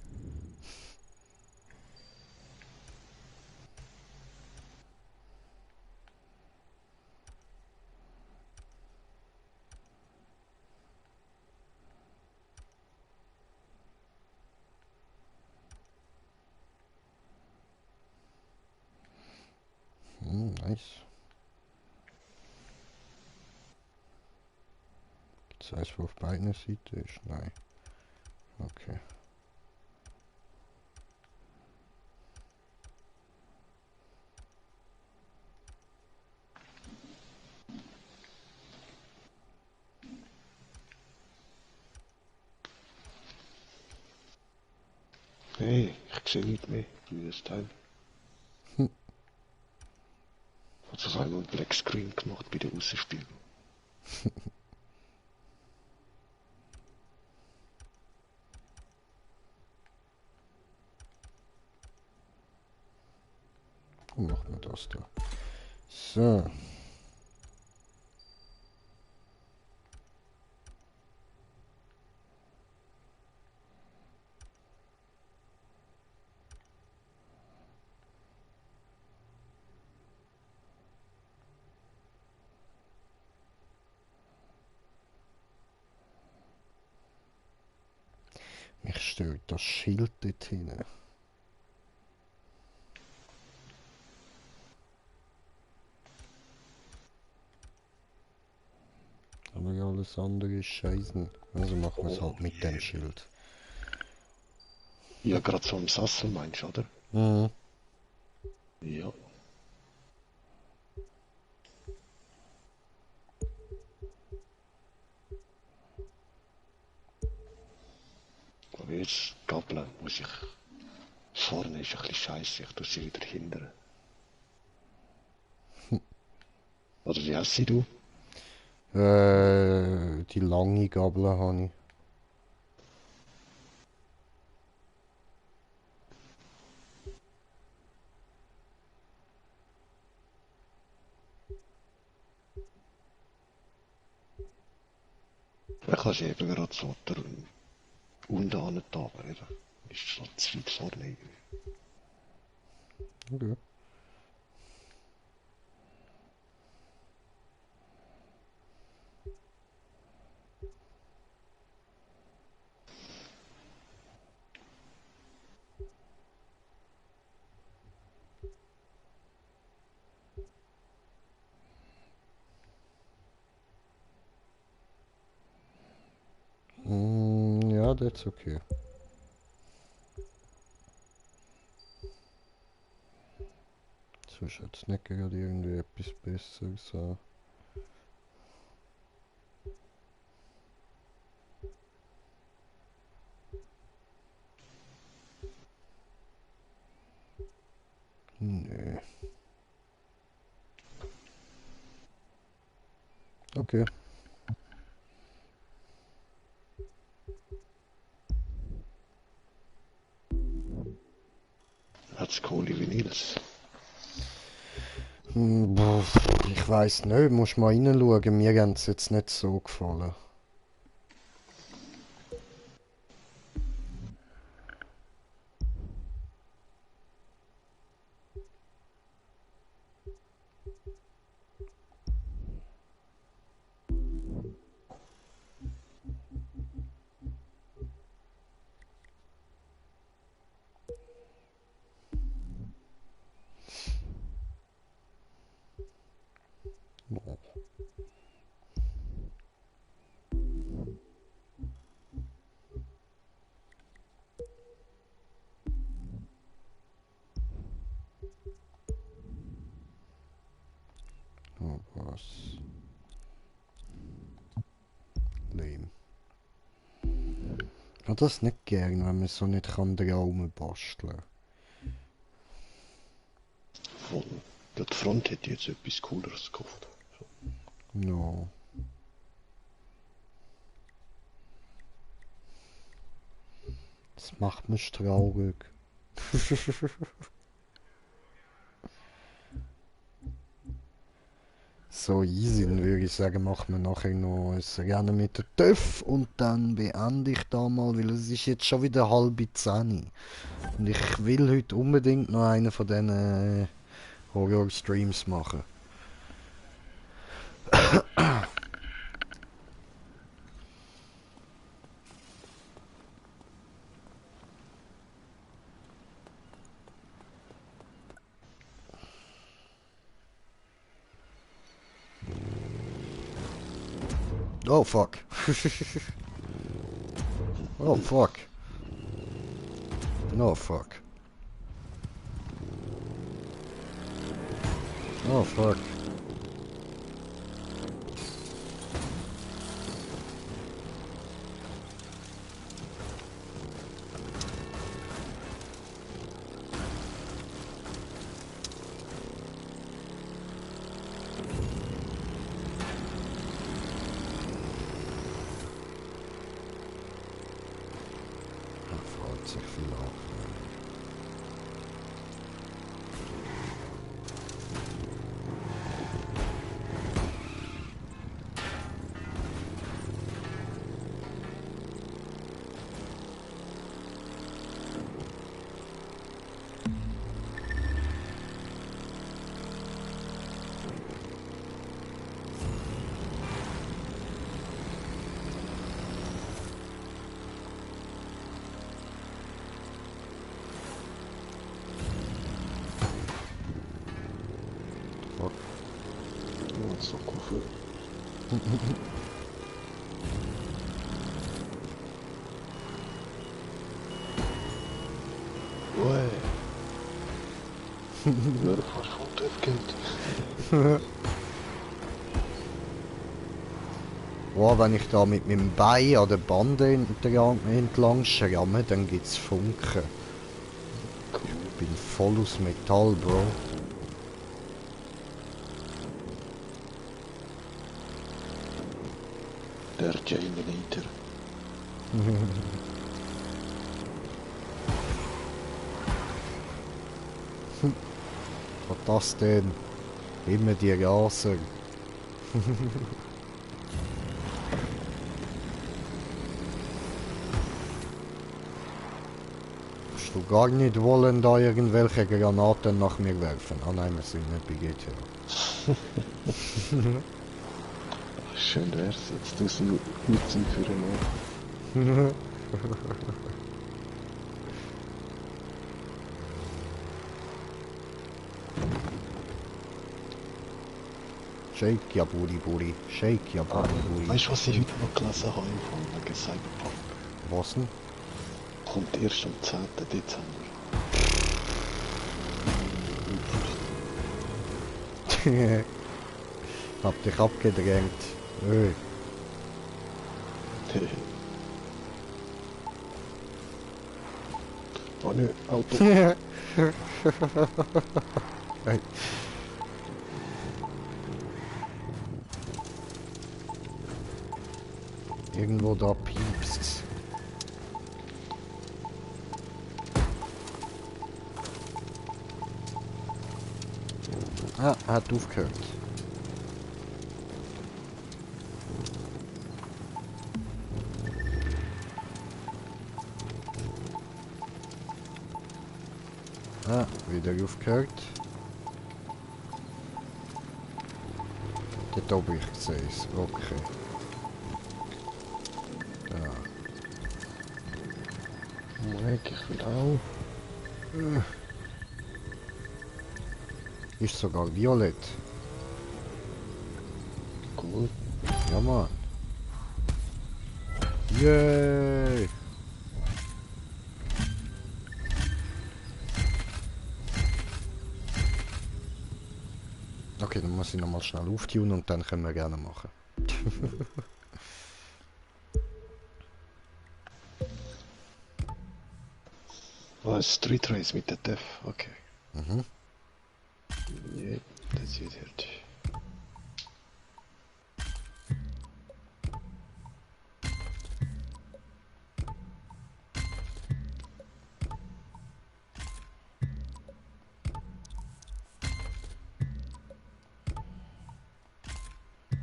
Nice. Das heißt, wo auf beiden Seiten ist? Nein. Okay. Hey, ich sehe nicht mehr. Blödes Teil. Hm. Hat auf einmal ein Black Screen gemacht bei der Außenspielung. Und machen wir das da. So. Mich stört das Schild dort hinten. Aber ja, alles andere ist scheiße. Also machen wir es halt mit dem Schild. Ja, gerade so am Sassel meinst du, oder? Mhm. Ja. Aber jetzt Gabeln muss ich. Vorne ist ein bisschen scheiße, ich tue sie wieder hindern. Oder wie heißt sie du? Die lange Gabel habe ich. Ich kann sie eben gerade so unten an aber eben. Ist so zu weit vorne irgendwie. Okay. Ja, that's okay. Sonst hat es nicht gerade irgendwie etwas Besseres. Nee. Okay. Hat's Kohli wie Nils. Ich weiß nicht, musst mal reinschauen. Mir hat es jetzt nicht so gefallen. Oh, was? Lame. Ich habe das nicht gern, wenn man so nicht kann den Raum basteln. Voll. Ja, die Front hätte jetzt etwas Cooleres gekauft. No. Das macht mich traurig. So easy, dann würde ich sagen, machen wir nachher noch ein Rennen mit der TÜV und dann beende ich da mal, weil es ist jetzt schon wieder 9:30. Und ich will heute unbedingt noch einen von diesen Horror-Streams machen. Oh fuck. Oh fuck. No fuck. Oh fuck. Freut sich viel auch. Fuck. Oh, so cool. Ouais. Ja, fast voll Treffgeld. Oh, wenn ich da mit meinem Bein an der Bande entlang schramme, dann gibt's Funken. Ich bin voll aus Metall, Bro. Der Jaminator. Was das denn? Immer die Raser. Du gar nicht wollen da irgendwelche Granaten nach mir werfen. Ah nein, wir sind nicht bei GTA. Schön wär's jetzt, du sie nutzen für einen Ort. Shake ya booty booty. Shake ya booty booty. Weißt du, was ich heute noch gelesen habe von Cyberpunk? Was denn? Kommt erst am 10. Dezember. Hab dich abgedrängt. Öh. Oh ne, Auto. Hey. Irgendwo da piepst's. Ah, hat aufgehört. Ah, wieder aufgehört. Dort oben, ich sehe es. Okay. Da. Mike, ich will auch. Ist sogar violett. Gut. Ja, Mann. Yay! Okay, dann muss ich nochmal schnell auftunen und dann können wir gerne machen. Was? Street Race mit der Def? Okay. Mhm. Yeah, das wird halt.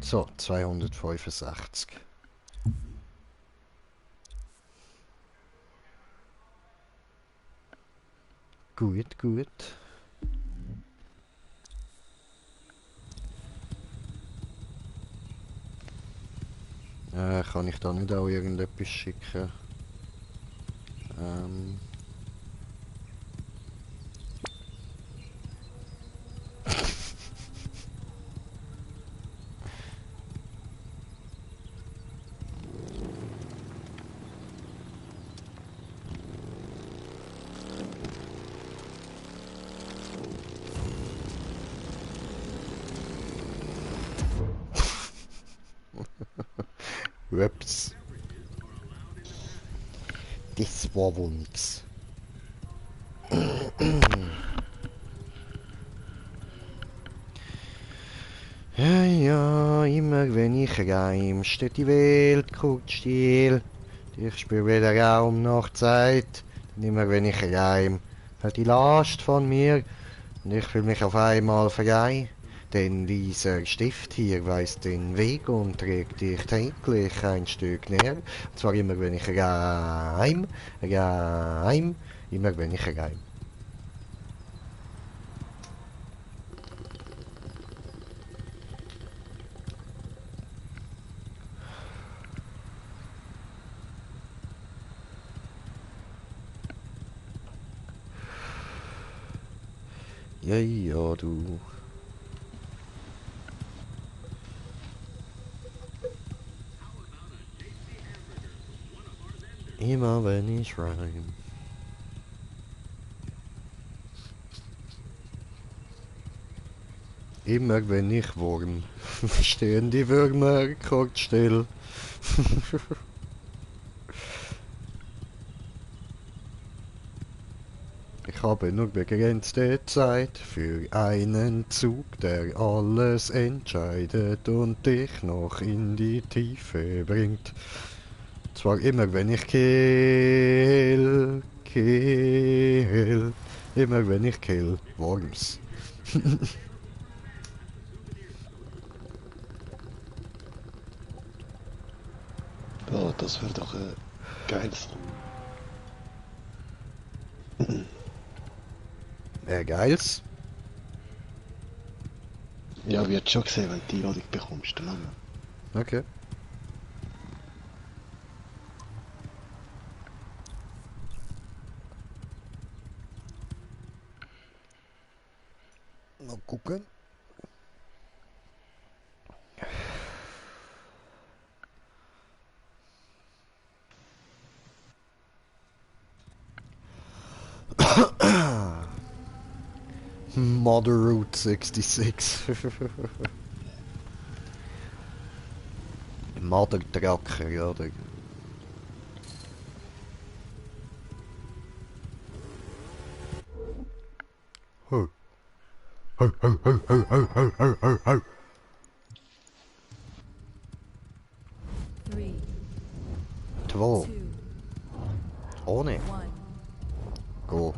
So, 265. Gut, gut. Kann ich da nicht auch irgendetwas schicken? Ups. Das war wohl nix. Ja, ja, immer wenn ich reim, steht die Welt guckt still. Ich spür weder Raum noch Zeit. Und immer wenn ich reim, fällt die Last von mir. Und ich fühl mich auf einmal frei. Denn dieser Stift hier weist den Weg und trägt dich täglich ein Stück näher. Und zwar immer wenn ich reim, immer wenn ich reim. Ja, ja, du. Immer wenn ich reim. Immer wenn ich Wurm, stehen die Würmer guckt still. Ich habe nur begrenzte Zeit für einen Zug, der alles entscheidet und dich noch in die Tiefe bringt. Zwar immer wenn ich kill, immer wenn ich kill, Worms. Ja, das wäre doch geiles. Geils. Ja, wird schon gesehen, wenn du die Einladung bekommst, dann lange. Okay. Mal gucken. Mother Route 66. Mother Trucker, oder? Ho. Ho, ho, ho, ho, ho, ho, ho, ho, ho. 3, 2. 2, Ohne. 1. Go.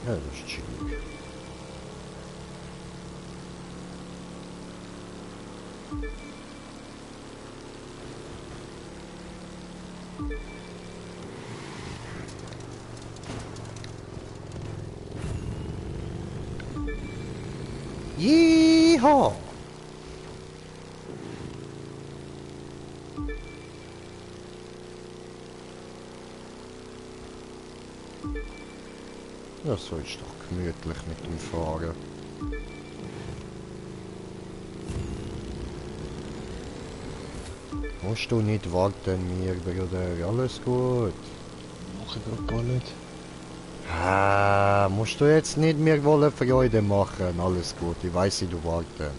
Ja, das ist chillig. Yeehaw! Ja, so ist doch gemütlich mit dem Fahren. Musst du nicht warten, mir Bruder, alles gut. Mach ich grad gar nicht. Ah, musst du jetzt nicht mir wollen Freude machen, alles gut, ich weiß, du warten.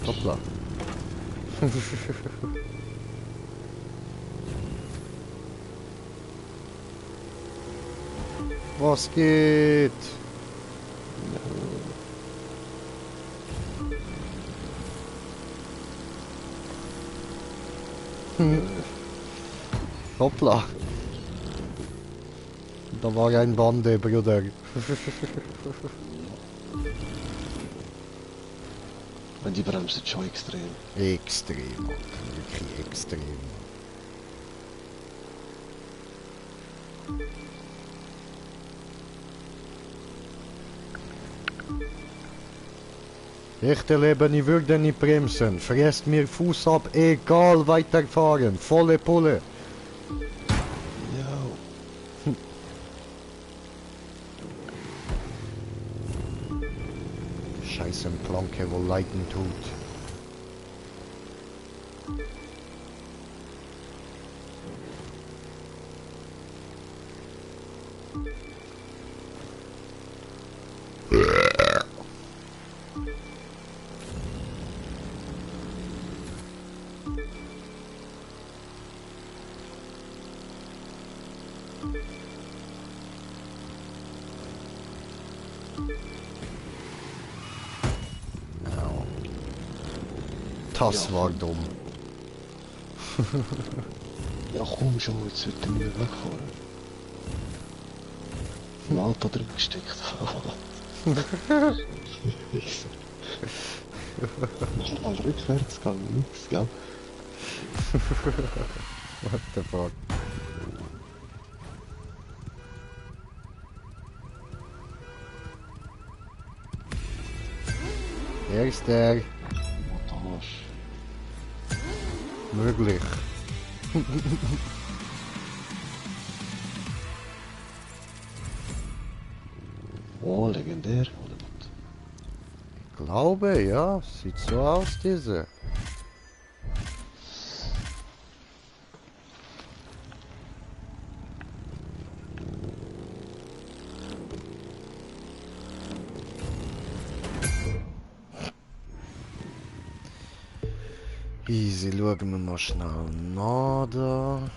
Hoppla. Was geht? Hoppla. Da war ein Bande, Bruder. Wenn die bremsen schon extrem. Extrem, Alter. Wirklich extrem. Echte Leben, ich würde nicht bremsen. Fresst mir Fuß ab, egal weiterfahren. Volle Pulle. Ja. Scheiße Planke, wo leiden tut. Das war dumm. Ja komm schon, jetzt wird er nicht mehr wegfahren. Im Auto drin gesteckt. Mal rückwärts gegangen, nix, gell? What the fuck? Er ist der. Montage. Möglich. Oh, legendär. Ich glaube, ja. Sieht so aus, diese. Easy, schauen wir mal schnell nach da.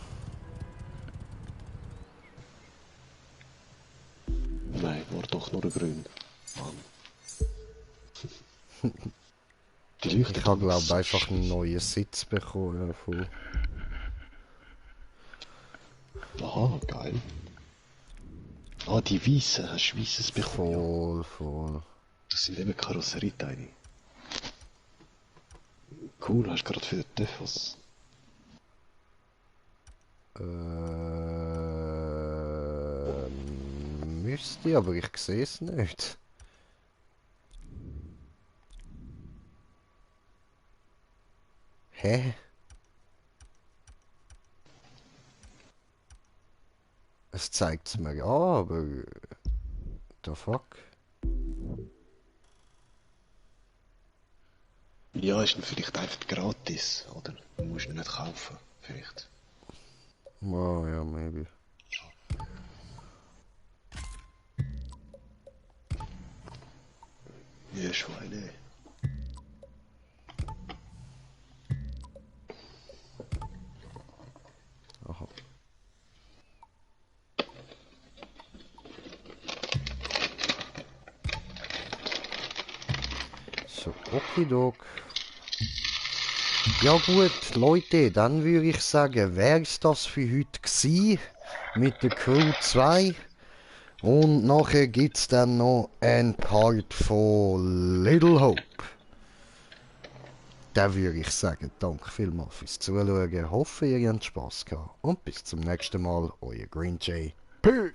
Nein, war doch nur grün. Mann. Die Leuchte Ich habe glaube einfach einen neuen Sitz bekommen. Von Aha, geil. Ah, die weißen, hast du weißes bekommen? voll. Das sind eben Karosserieteile. Cool, hast du gerade für den TÜV was? Müsste, aber ich sehe es nicht. Hä? Es zeigt es mir ja, aber... The fuck? Ja, ist dann vielleicht einfach gratis, oder? Du musst ihn nicht kaufen, vielleicht. Oh ja, maybe. Ja, Schweine. Aha. So, okidok. Ja gut, Leute, dann würde ich sagen, wär's das für heute gsi mit der Crew 2. Und nachher gibt's dann noch ein Part von Little Hope. Da würde ich sagen, danke vielmals fürs Zuschauen. Hoffe, ihr habt Spass gehabt. Und bis zum nächsten Mal, euer Green Jay. Peace!